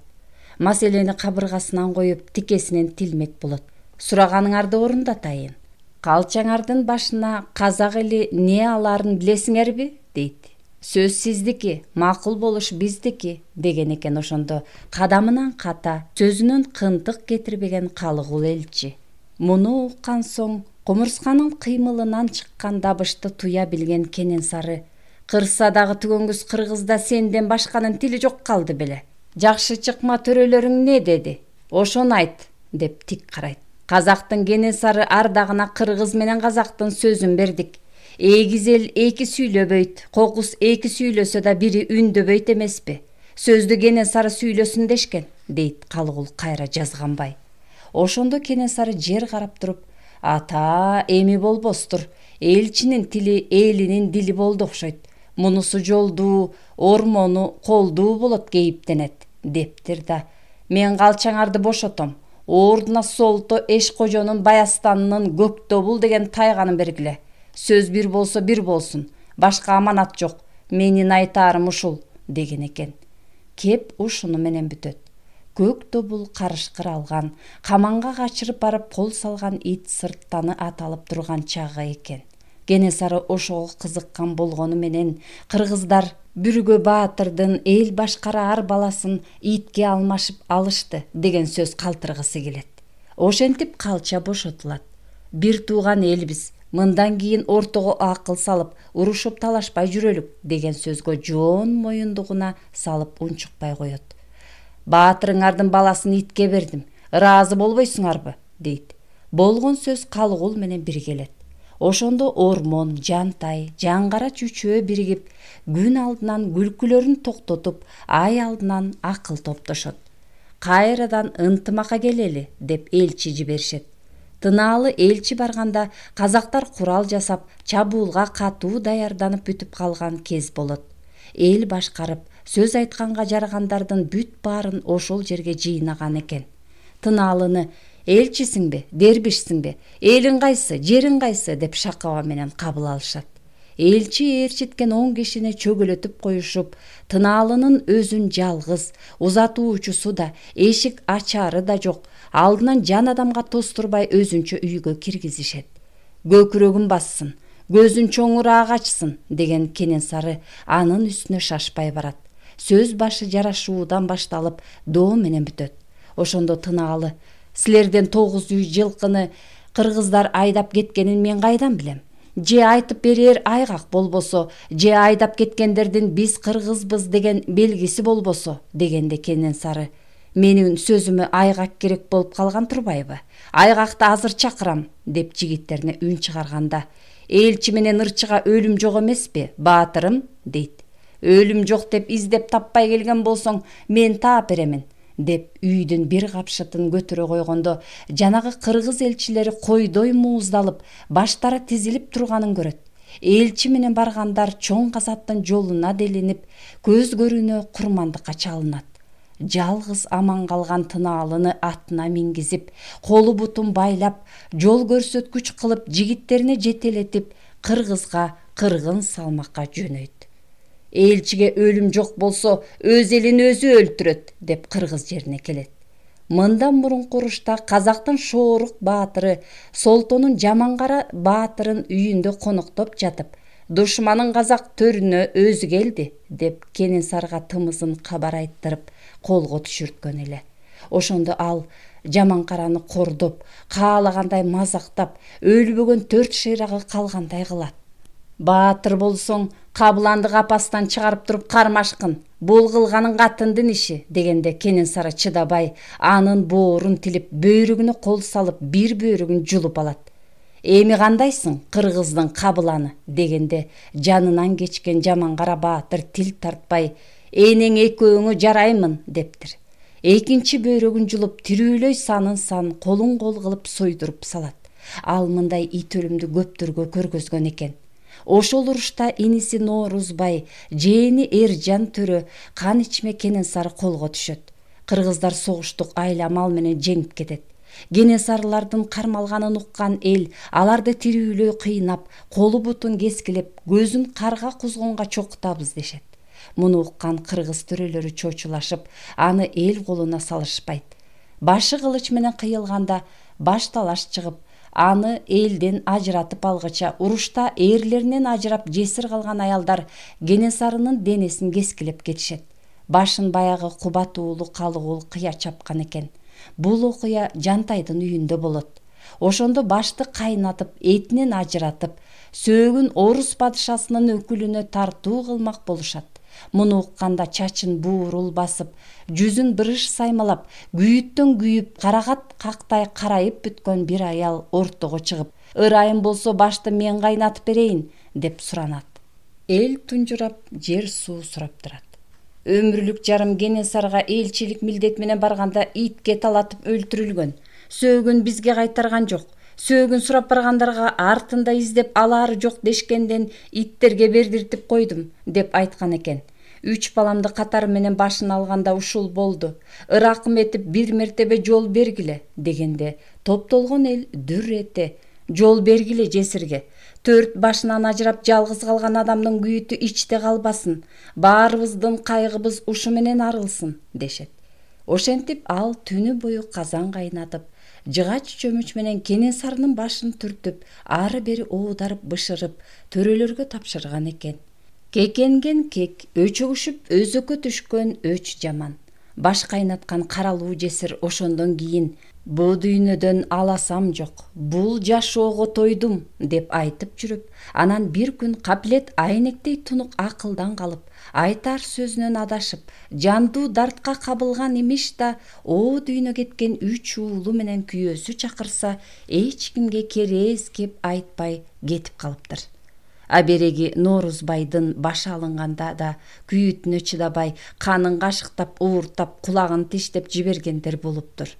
Маселени кабыргасынан коюп тикесинен тилмек болот. Сураганыңарды орундатайын. Калчаңардын башына казак эли не аларын билесиңерби? Дейт. Сөз сиздики, макул болуш биздики деген экен. Ошондо кадамынан ката, сөзүнөн кынтык кетирбеген Калыгул элчи. Муну уккан соң кумурсканын кыймылынан чыккан дабышты туя билген Кенесары: «Кырса дагы түгөнгүс кыргызда сенден башканын тили жок калды беле. Жакшы чыкма төрөлөрүң не деди? Ошону айт» деп тик карайт. Казактын Кенесары ардагына кыргыз менен казактын сөзүн бердик. Эгиз эл эки сүйлөбөйт, кокус эки сүйлөсө да бири үндөбөйт эмеспи. Сөздү Кенесары сүйлөсүн дешкен, дейт Калыгул кайра жазганбай. Ошондо Кенесары жер карап туруп: «Ата, эми болбостур. Элчинин тили элинин дили болду окшойт. Мунусу жолдуу, ормону колдуу болот кейиптенет», дептир да: «Мен калчаңарды бошотом. Ордуна Солто Эшкожонун Баястанынын Көктөбүл деген тайганын бергиле. Сөз бир болсо бир болсун. Башка аманат жок. Менин айтаарым ушул», деген экен. Кеп ушуну менен бүтөт. Көктөбүл карышкыр алган, каманга качырып барып кол салган ит сырттаны аталып турган чагы экен. Кенесары ошого кызыккан болгону менен кыргыздар Бүргө Баатырдын эл башкараар баласын итке алмашып алышты деген сөз калтыргысы келет. Ошентип калча бошотулат. Бир тууган элбиз, мындан кийин ортого акыл салып, урушуп талашпай жүрөлүк деген сөзгө жоон моюндугуна салып унчукпай коет. «Баатырыңардын баласын итке бердим. Ыраазы болбойсуңарбы?» дейт. Болгон сөз Калыгул менен бир келет. Ошондо Ормон, Жантай, Жаңгарач үчөө биригип, күн алдынан күлкүлөрүн токтотуп, ай алдынан акыл топтошот. «Кайрадан ынтымакка келели» деп элчи жиберишет. Тынаалы элчи барганда казактар курал жасап, чабуулга катуу даярданып бүтүп калган кез болот. Эл башкарып, сөз айтканга жарагандардын бүт баарын ошол жерге жыйнаган экен. Тынаалыны: «Элчисиңби, дербишсиңби, элиң кайсы, жериң кайсы?» деп шакаба менен кабыл алышат. Элчи ээрчиткен 10 кишини чөгөлөтүп коюшуп, Тынаалынын өзүн жалгыз, узатуучусу да, эшик ачары да жок, алдынан жан адамга тостурбай өзүнчө үйгө киргизишет. «Көкүрөгүн бассын, көзүн чоңураак ачсын» деген Кенесары анын үстүнө шашпай барат. Сөз башы жарашуудан башталып, доо менен бүтөт. Ошондо Тынаалы: «Силерден 900 жылкыны кыргыздар айдап кеткенин мен кайдан билем? Же айтып берер айгак болбосо, же айдап кеткендердин биз кыргызбыз деген белгиси болбосо» дегенде Кенесары: «Менин сөзүмө айгак керек болуп калган турбайбы? Айгакты азыр чакырам» деп жигиттерине үн чыгарганда: «Элчи менен ырчыга өлүм жок эмеспи, Баатырым?» дейт. «Өлүм жок деп издеп таппай келген болсоң, мен таап беремин» деп үйдүн бир капшытын көтөрө койгондо жанагы кыргыз элчилери койдой мууздалып, баштары тизилип турганын көрөт. Элчи менен баргандар чоң казаттын жолуна делинип, көз көрүүнө курмандыкка чалынат. Жалгыз аман калган Тынаалыны атына мингизип, колу бутун байлап, жол көрсөткүч кылып, жигиттерине жетелетип, кыргызга кыргын салмакка жөнөйт. «Элчиге өлүм жок болсо, өз элин өзү өлтүрөт» деп кыргыз жерине келет. Мындан мурунку урушта казактын Шоорук баатыры Солтонун Жамангара баатырын үйүндө коноктоп жатып, «Душманын казак төрүнө өзү келди» деп Кенесарыга тымызын кабар айттырып, колго түшүрткөн эле. Ошондо ал Жамангараны кордоп, каалагандай мазактап, өлбөгөн 4 шыйрагы калгандай кылат. «Баатыр болсоң, кабыланды капастан чыгарып туруп кармашкын. Бул кылганың катындын иши» дегенде Кенесары чыдабай, анын боорун тилип, бөйрөгүнө кол салып, бир бөйрөгүн жулуп алат. «Эми кандайсың, кыргыздын кабыланы?» дегенде жанынан кечкен Жамангара баатыр тил тартпай: «Энең экөөңө жараймын» дептир. Экинчи бөйрөгүн жулуп, тирүүлөй сан колун кол кылып сойдуруп салат. Ал мындай ит өлүмдү көптөргө көргөзгөн экен. Ошол урушта иниси Ноорузбай, жээни Эржан төрө кан ичме Кенесары колго түшөт. Кыргыздар согуштук айла мал менен жеңип кетет. Кенесарылардын кармалганын уккан эл аларды тирүүлөй кыйнап, колу бутун кескилеп, көзүн карга кузгонго чокутабыз дешет. Муну уккан кыргыз төрөлөрү чочулашып, аны эл колуна салышпайт. Башы кылыч менен кыйылганда баш талаш чыгып, аны элден ажыратып алгыча урушта эрлеринен ажырап жесир калган аялдар Кенесарынын денесин кескилеп кетишет. Башын баягы Кубат уулу Калыгул кыя чапкан экен. Бул окуя Жантайдын үйүндө болот. Ошондо башты кайнатып, этинен ажыратып, сөөгүн орус падышасынын өкүлүнө тартуу кылмак болушат. Муну укканда чачын буурул басып, жүзүн бырыш саймалап, күйүттөн күйүп, карагат кактай карайып бүткөн бир аял ортого чыгып, ырайым болсо башты мен кайнатып берейин деп суранат. Эл тунжурап, жер суу сурап турат. Өмүрлүк жарым Кенесарга элчилик милдет менен барганда итке талатып өлтүрүлгөн. Сөөгүн бизге кайтарган жок. Сөөгүн сурап баргандарга артында издеп алаары жок дешкенден иттерге бердиртип койдум деп айткан экен. 3 баламды катары менен башын алганда ушул болду. Ыракым этип бир мертебе жол бергиле дегенде топтолгон эл дүр эте жол бергиле жесирге. 4 башынан ажырап жалгыз калган адамдын күйүтү ичте калбасын. Баарыбыздын кайгыбыз ушу менен арылсын дешет. Ошентип ал түнү бою казан кайнатып, жыгач чөмүч менен Кенесарынын башын түртүп, ары бери оодарып бышырып, төрөлөргө тапшырган экен. Кекенген кек, өчөгүшүп өзөккө түшкөн өч жаман. Баш кайнаткан каралуу жесир ошондон кийин бу дүйнөдөн аласам жок, бул жашоого тойдум деп айтып жүрүп, анан бир күн каплет айнектей тунук акылдан калып, айтар сөзүнөн адашып, жандуу дартка кабылган имиш да, о дүйнө кеткен 3 уулу менен күйөөсү чакырса, эч кимге керез кеп айтпай кетип калыптыр. Абереги Норузбайдын башы алынганда да күйүтүнө чыдабай, канын кашыктап, ууртап, кулагын тиштеп жибергендер болуптур.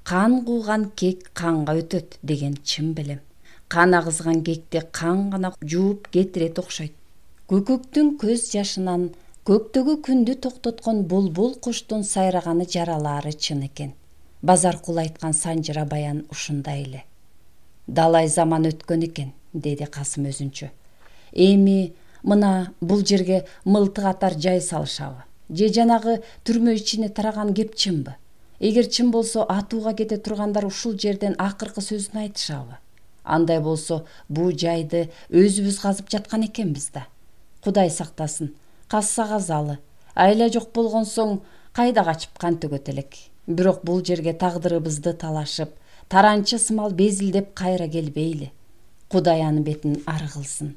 Кан кууган кек канга өтөт деген чын белем. Кан агызган кекти кан гана жууп кетирет окшойт. Көкөктүн көз жашынан көктөгү күндү токтоткон булбул куштун сайраганы жаралаары чын экен. Базаркул айткан Санжыра баян ушундай эле. Далай заман өткөн экен, деди Касым өзүнчө. Эми мына бул жерге мылтык атар жай салышабы? Же жанагы түрмө ичине тараган кеп чынбы? Эгер чын болсо, атууга кете тургандар ушул жерден акыркы сөзүн айтышабы? Андай болсо, бул жайды өзүбүз казып жаткан экенбиз да. Кудай сактасын, казса казалы. Айла жок болгон соң кайда качып кан төгөт элек. Бирок бул жерге тагдырыбызды талашып, таранчы сымал безилдеп кайра келбейли. Кудай анын бетин ары кылсын.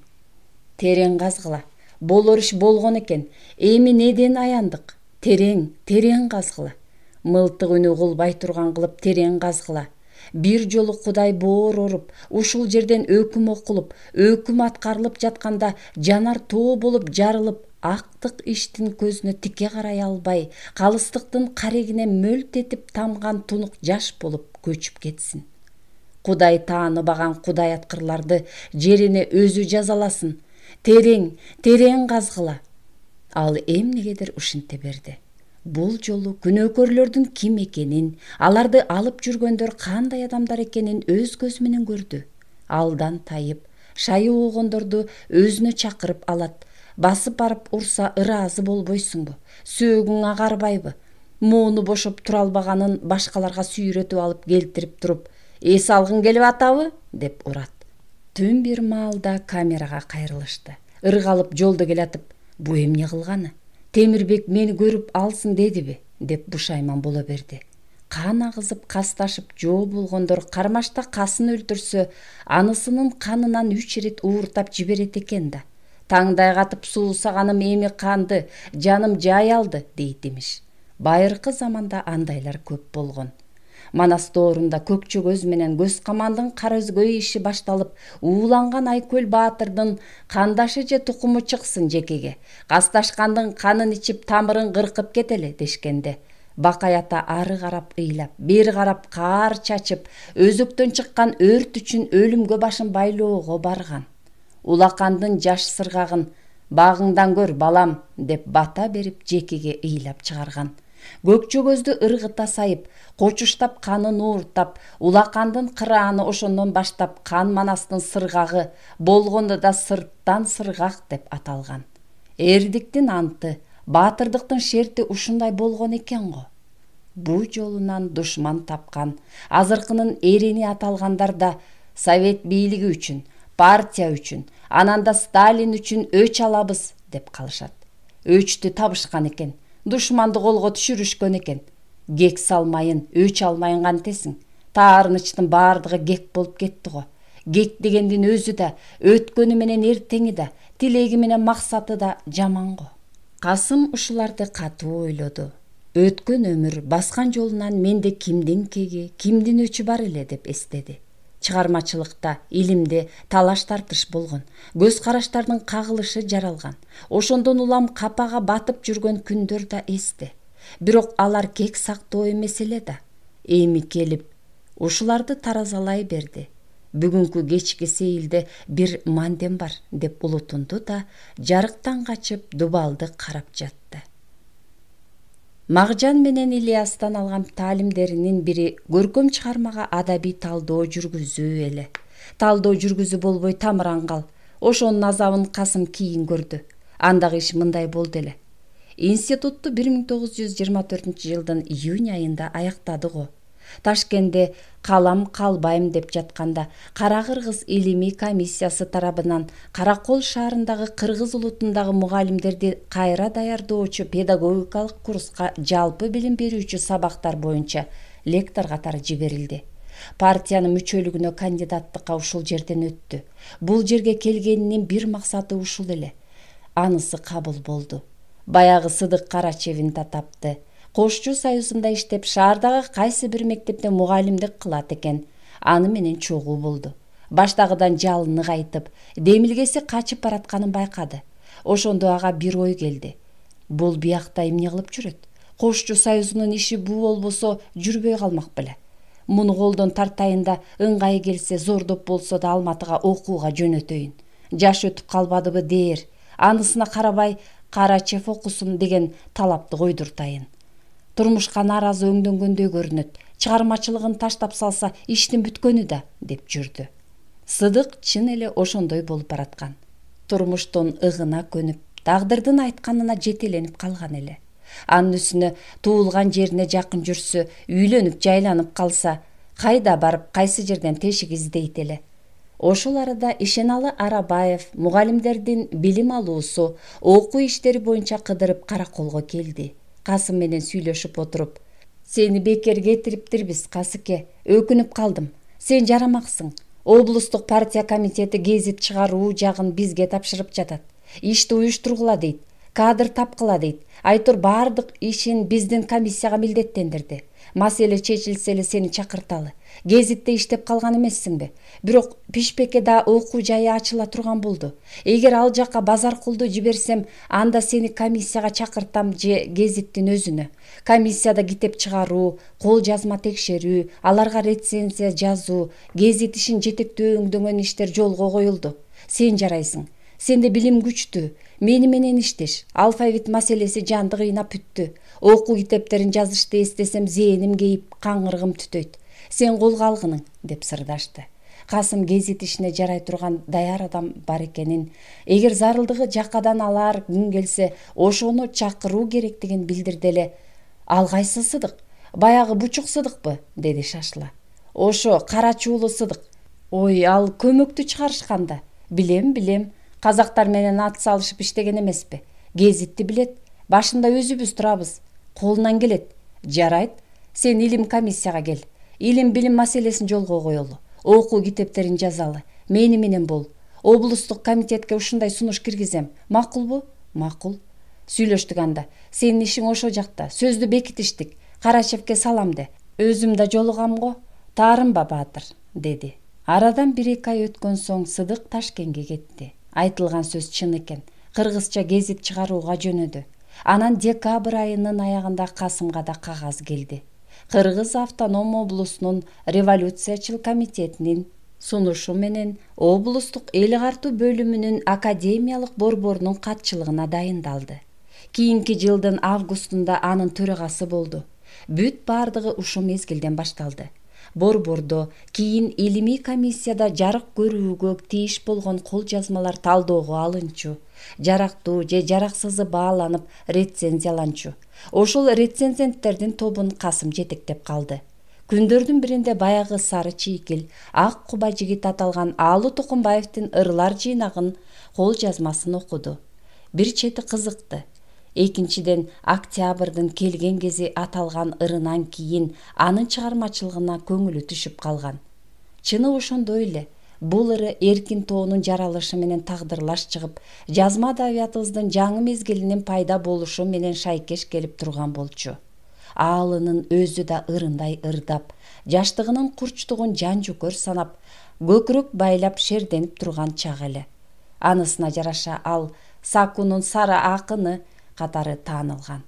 Терең казгыла. Болор иш болгон экен. Эми неден аяндык? Терең казгыла. Мылтык үнү кулбай турган кылып терең казгыла. Бир жолу Кудай боор оруп, ушул жерден өкүм окулуп, өкүм аткарылып жатканда жанар тоо болуп жарылып, актык иштин көзүнө тике карай албай, калыстыктын карегине мөлт этип тамган тунук жаш болуп көчүп кетсин. Кудай тааныбаган Кудай аткырларды жерине өзү жазаласын. Терең казгыла. Ал эмнегедир ушинте берди. Бул жолу күнөөкөрлөрдүн ким экенин, аларды алып жүргөндөр кандай адамдар экенин өз көзү менен көрдү. Алдан тайып, шайы оогондорду өзүнө чакырып алат. Басып барып урса ыраазы болбойсуңбу? Сөөгүң агарбайбы? Мууну бошоп тура албаганын башкаларга сүйрөтүп алып келтирип туруп, эс алгың келип атабы? Деп урат. Түн бир маалда камерага кайрылышты. Ыргалып жолдо келатып, бу эмне кылганы? Темирбек мени көрүп алсын дедиби? Деп бушайман боло берди. Кан агызып касташып жоо болгондор кармашта касын өлтүрсө, анысынын канынан 3 ирет ууртап жиберет экен да. Таңдай катып суусаганым эми канды, жаным жай алды дейт имиш. Байыркы заманда андайлар көп болгон. Манас доорунда көкчө көз менен көз камандын кара өзгөй иши башталып, ууланган Айкөл Баатырдын кандашы же тукуму чыксын жекеге. Касташкандын канын ичип тамырын кыркып кетели дешкенде. Бакай ата ары карап ыйлап, бери карап каар чачып, өзөктөн чыккан өрт үчүн өлүмгө башын байлоого барган. Улакандын жаш сыргагын багыңдан көр балам деп бата берип жекеге ыйлап чыгарган. Көкчө көздү ыргыта сайып, кочуштап канын ууртап, улакандын кырааны ошондон баштап кан манастын сыргагы, болгондо да сырттан сыргак деп аталган. Эрдиктин анты, баатырдыктын шерти ушундай болгон экен го. Бу жолунан душман тапкан, азыркынын эрени аталгандар да Совет бийлиги үчүн, партия үчүн, анан да Сталин үчүн өч алабыз деп калышат. Өчтү табышкан экен, душманды колго түшүрүшкөн экен. Кек салмайын, өч алмайын кантесиң? Таарынычтын баардыгы кек болуп кетти го. Кек дегендин өзү да, өткөнү менен эртеңи да, тилеги менен максаты да жаман го. Касым ушуларды катуу ойлоду. Өткөн өмүр баскан жолунан менде кимдин кеги, кимдин өчү бар эле деп эстеди. Чыгармачылыкта, илимде талаш тартыш болгон, көз караштардын кагылышы жаралган. Ошондон улам капага батып жүргөн күндөр да эсте. Бирок алар кек сактоо эмес эле да. Эми келип, ушуларды таразалай берди. Бүгүнкү кечки сейилде бир мандем бар деп улутунду да, жарыктан качып дубалды карап жатты. Макжан менен Ильястан алган таалимдеринин бири көркөм чыгармага адабий талдоо жүргүзүү эле. Талдоо жүргүзүү болбой тамырангал. Ошонун азабын Касым кийин көрдү. Андагы иш мындай болду эле. Институтту 1924 жылдын июнь айында аяктады го. Ташкентте калам калбайм деп жатканда Кара-Кыргыз илимий комиссиясы тарабынан Каракол шаарындагы кыргыз улутундагы мугалимдерди кайра даярдоочу педагогикалык курска жалпы билим берүүчү сабактар боюнча лектор катары жиберилди. Партиянын мүчөлүгүнө кандидаттыкка ушул жерден өттү. Бул жерге келгенинин бир максаты ушул эле. Анысы кабыл болду. Баягы Сыдык Карачевин татапты. Кошчу союзунда иштеп, шаардагы кайсы бир мектепте мугалимдик кылат экен. Аны менен чогуу болду. Баштагыдан жалыны кайтып, демилгеси качып баратканын байкады. Ошондо ага бир ой келди. Бул биякта эмне кылып жүрөт? Кошчу союзунун иши бул болбосо жүрбөй калмак беле. Муну колдон тартайын да, ыңгайы келсе зордоп болсо да Алматыга окууга жөнөтөйүн. Жаш өтүп калбадыбы дээр, анысына карабай Карачев окусун деген талапты койдуртайын. Турмушка нааразы өңдөнгөндөй көрүнөт. Чыгармачылыгын таштап салса, иштин бүткөнү да деп жүрдү. Сыдык чын эле ошондой болуп бараткан. Турмуштун ыгына көнүп, тагдырдын айтканына жетеленип калган эле. Анын үстүнө туулган жерине жакын жүрсө, үйлөнүп жайланып калса, кайда барып кайсы жерден тешик издейт эле. Ошол арада Ишеналы Арабаев мугалимдердин билим алуусу, окуу иштери боюнча кыдырып Караколго келди. Касым менен сүйлөшүп отуруп: "Сени бекер кетириптирбиз, Касыке. Өкүнүп калдым. Сен жарамаксың. Облустук партия комитети гезит чыгаруу жагын бизге тапшырып жатат. Ишти уюштургула дейт. Кадр тапкыла дейт. Айтор баардык ишин биздин комиссияга милдеттендирди. Маселе чечилсе эле сени чакырталы. Гезитте иштеп калган эмессиңби? Бирок Пишпекке да окуу жайы ачыла турган болду. Эгер ал жакка Базаркулду жиберсем, анда сени комиссияга чакыртам же гезиттин өзүнө. Комиссияда китеп чыгаруу, кол жазма текшерүү, аларга рецензия жазуу, гезит ишин жетектөө өңдөгөн иштер жолго коюлду. Сен жарайсың. Сенде билим күчтүү. Мени менен иштеш. Алфавит маселеси жанды кыйнап бүттү. Окуу китептерин жазышты эстесем зээним кейип, каңырыгым түтөйт. Сен колго алгының, деп сырдашты. Касым гезит ишине жарай турган даяр адам бар экенин, эгер зарылдыгы жакадан алар күн келсе, ошону чакыруу керектигин билдирди эле. Ал кайсы Сыдык? Баягы Бучук Сыдыкпы? Деди шашыла. Ошо Карачуулу Сыдык. Ой, ал көмөктү чыгарышканда. Билем. Казактар менен ат салышып иштеген эмеспи? Гезитти билет. Башында өзүбүз турабыз. Колунан келет. Жарайт. Сен илим комиссияга кел. Илим билим маселесин жолго коелу. Окуу китептерин жазалы. Мени менен бол. Облустук комитетке ушундай сунуш киргизем. Макулбу? Макул. Сүйлөштүк анда. Сенин ишиң ошо жакта. Сөздү бекитиштик. Карачевке салам де. Өзүм да жолугам го. Таарынба баатыр, деди. Арадан 1-2 ай өткөн соң Сыдык Ташкентке кетти. Айтылган сөз чын экен. Кыргызча гезит чыгарууга жөнөдү. Анан декабрь айынын аягында Касымга да кагаз келди. Кыргыз автоном облусунун революциячыл комитетинин сунушу менен облустук эл картуу бөлүмүнүн академиялык борборунун катчылыгына дайындалды. Кийинки жылдын августунда анын төрагасы болду. Бүт бардыгы ушул мезгилден башталды. Борбордо, кийин илимий комиссияда жарык көрүүгө тийиш болгон кол жазмалар талоого алынчу, жарактуу же жараксызы бааланып рецензияланчу. Ошол рецензенттердин тобун Касым жетектеп калды. Күндөрдүн биринде баягы Сары Чийкил, Ак Куба жигит аталган Аалы Токумбаевдин ырлар жыйнагын кол жазмасын окуду. Бир чети кызыкты. Экинчиден, октябрдын келген кези аталган ырынан кийин анын чыгармачылыгына көңүлү түшүп калган. Чыны ошондой эле. Бул ыры эркин тоонун жаралышы менен тагдырлаш чыгып, жазма адабиятыбыздын жаңы мезгилинин пайда болушу менен шайкеш келип турган болчу. Аалынын өзү да ырындай ырдап, жаштыгынын курчтугун жан жөкөр санап, көкүрөк байлап шерденип турган чак эле. Анысына жараша ал Сакунун сары акыны катары таанылган.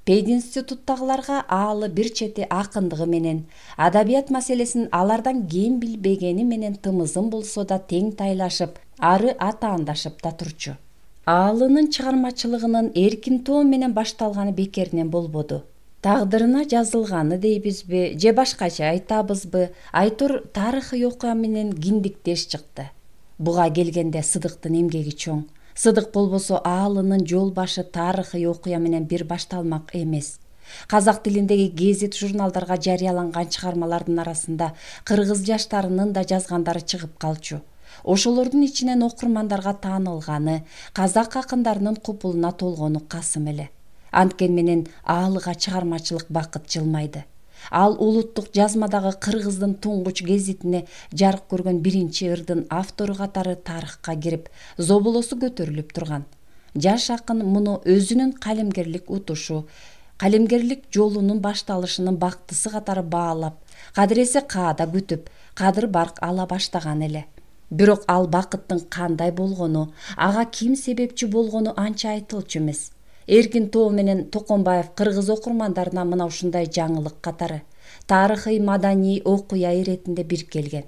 Пединституттагыларга Аалы бир чети акындыгы менен, адабият маселесин алардан кем билбегени менен тымызын болсо да тең тайлашып, ары атаандашып да турчу. Аалынын чыгармачылыгынын эркин тоо менен башталганы бекеринен болбоду. Тагдырына жазылганы дейбизби, же башкача айтабызбы, айтор тарыхый окуя менен киндиктеш чыкты. Буга келгенде Сыдыктын эмгеги чоң. Сыдык болбосо Аалынын жол башы тарыхый окуя менен бир башталмак эмес. Казак тилиндеги гезит журналдарга жарыяланган чыгармалардын арасында кыргыз жаштарынын да жазгандары чыгып калчу. Ошолордун ичинен окурмандарга таанылганы, казак акындарынын купулуна толгону Касым эле. Анткен менен Аалыга чыгармачылык бакыт жылмайды. Ал улуттук жазмадагы кыргыздын туңгуч гезитине жарык көргөн биринчи ырдын автору катары тарыхка кирип, зоболосу көтөрүлүп турган. Жаш акын муну өзүнүн калемгерлик утушу, калемгерлик жолунун башталышынын бактысы катары баалап, кадыресе каада күтүп, кадыр барк ала баштаган эле. Бирок ал бакыттын кандай болгону, ага ким себепчи болгону анча айтылчу эмес. Эркин тоо менен Токомбаев кыргыз окурмандарына мына ушундай жаңылык катары тарыхый маданий окуя иретинде биркелген.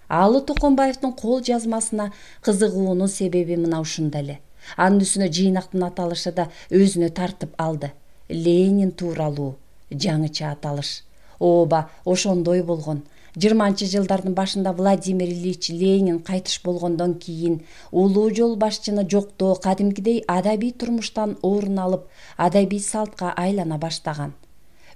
Аалы Токомбаевдин кол жазмасына кызыгуунун себеби мына ушунда эле. Анын үстүнө жыйнактын аталышы да өзүнө тартып алды. Ленин тууралуу жаңыча аталыш. Ооба, ошондой болгон. 20-жылдардын башында Владимир Ильич Ленин кайтыш болгондон кийин улуу жол башчыны жоктоо кадимкидей адабий турмуштан орун алып, адабий салтка айлана баштаган.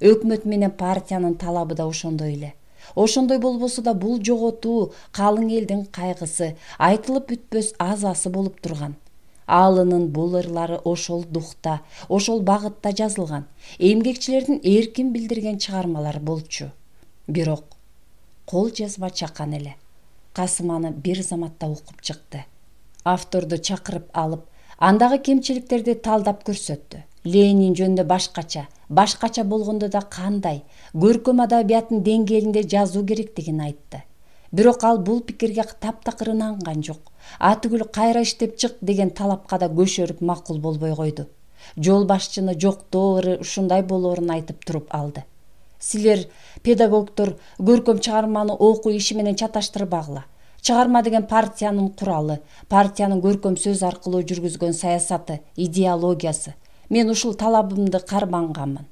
Өкмөт менен партиянын талабы да ошондой эле. Ошондой болбосо да бул жоготуу калың элдин кайгысы, айтылып бүтпөс азасы болуп турган. Аалынын бул ырлары ошол духта, ошол багытта жазылган, эмгекчилердин эркин билдирген чыгармалар болчу. Бирок кол жазма чакан эле. Касым аны бир заматта окуп чыкты. Авторду чакырып алып, андагы кемчиликтерди талдап көрсөттү. Ленин жөнүндө башкача болгондо да кандай, көркөм адабиятын деңгээлинде жазуу керектигин айтты. Бирок ал бул пикирге таптакыр ынанган жок. Атүгүл кайра иштеп чык деген талапка да көшөрүп макул болбой койду. Жол башчыны жоктоо ыры ушундай болоорун айтып туруп алды. Силер, педагогдор, көркөм чыгарманы окуу иши менен чаташтырбагыла. Чыгарма деген партиянын куралы, партиянын көркөм сөз аркылуу жүргүзгөн саясаты, идеологиясы. Мен ушул талабымды карманганмын.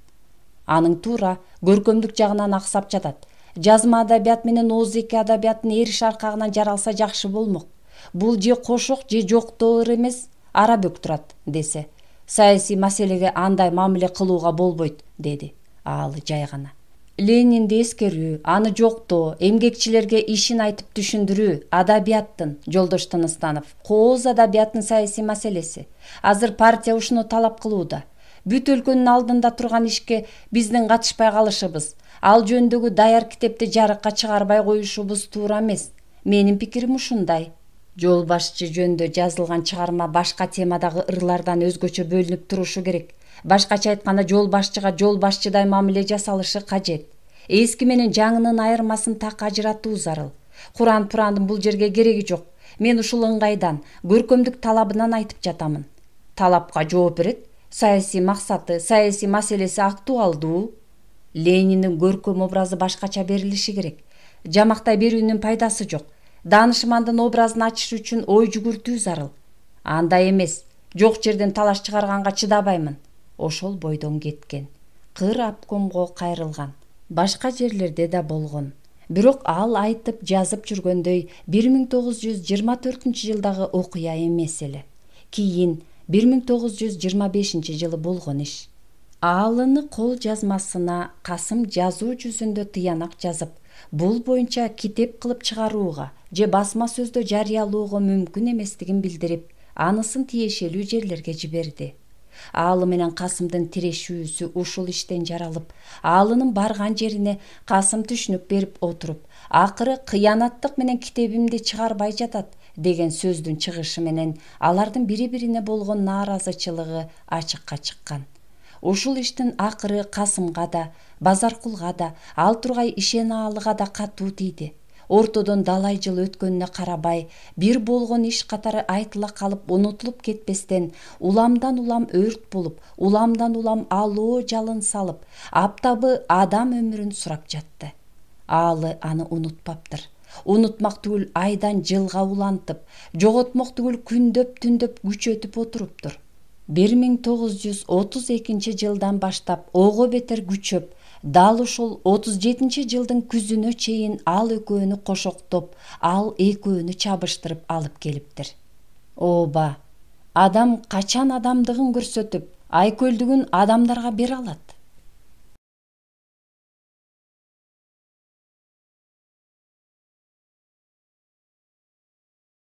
Анын туура көркөмдүк жагынан аксап жатат. Жазма адабият менен ооздеги адабияттын эриш аркагынан жаралса жакшы болмок. Бул же кошок же жоктоо ыр эмес, ара бөк турат десе. Саясий маселеге андай мамиле кылууга болбойт, деди. Аалы жай гана. Ленинди эскерүү, аны жоктоо, эмгекчилерге ишин айтып түшүндүрүү адабияттын, Жолдош Тыныстанов, кооз адабияттын саясий маселеси. Азыр партия ушуну талап кылууда. Бүт өлкөнүн алдында турган ишке биздин катышпай калышыбыз, ал жөнүндөгү даяр китепти жарыкка чыгарбай коюшубуз туура эмес. Менин пикирим ушундай. Жол башчы жөнүндө жазылган чыгарма башка темадагы ырлардан өзгөчө бөлүнүп турушу керек. Башкача айтканда жол башчыга жол башчыдай мамиле жасалышы кажет. Эски менен жаңынын айырмасын так ажыратуу зарыл. Куран-Пурандын бул жерге кереги жок. Мен ушул ыңгайдан, көркөмдүк талабынан айтып жатамын. Талапка жооп берет. Саясий максаты, саясий маселеси актуалдуу. Лениндин көркөм образы башкача берилиши керек. Жамактай берүүнүн пайдасы жок. Данышмандын образын ачыш үчүн ой жүгүртүү зарыл. Андай эмес. Жок жерден талаш чыгарганга чыдабаймын. Ошол бойдон кеткен. Кыр обкомго кайрылган. Башка жерлерде да болгон. Бирок ал айтып жазып жүргөндөй 1924-жылдагы окуя эмес эле. Кийин 1925-жылы болгон иш. Аалыны кол жазмасына Касым жазуу жүзүндө тыянак жазып, бул боюнча китеп кылып чыгарууга же басма сөздө жарыялоого мүмкүн эместигин билдирип, анысын тиешелүү жерлерге жиберди. Аалы менен Касымдын тирешүүсү ушул иштен жаралып, аалынын барган жерине Касым түшүнүк берип отуруп, акыры кыянаттык менен китебимди чыгарбай жатат деген сөздүн чыгышы менен алардын бири-бирине болгон нааразычылыгы ачыкка чыккан. Ушул иштин акыры Касымга да, Базаркулга да, ал тургай Ишенаалыга да катуу тийди. Ортодон далай жыл өткөнүнө карабай, бир болгон иш катары айтыла калып унутулуп кетпестен, уламдан улам өрт болуп, уламдан улам алоо жалын салып, аптабы адам өмүрүн сурап жатты. Аалы аны унутпаптыр. Унутмак түгүл айдан жылга улантып, жоготмок түгүл күндөп-түндөп күчөтүп отуруптур. 1932-жылдан баштап ого бетер күчөп, дал ушул 37-жылдын күзүнө чейин ал экөөнү кошоктоп, ал экөөнү чабыштырып алып келиптир. Ооба, адам качан адамдыгын көрсөтүп, айкөлдүгүн адамдарга бере алат?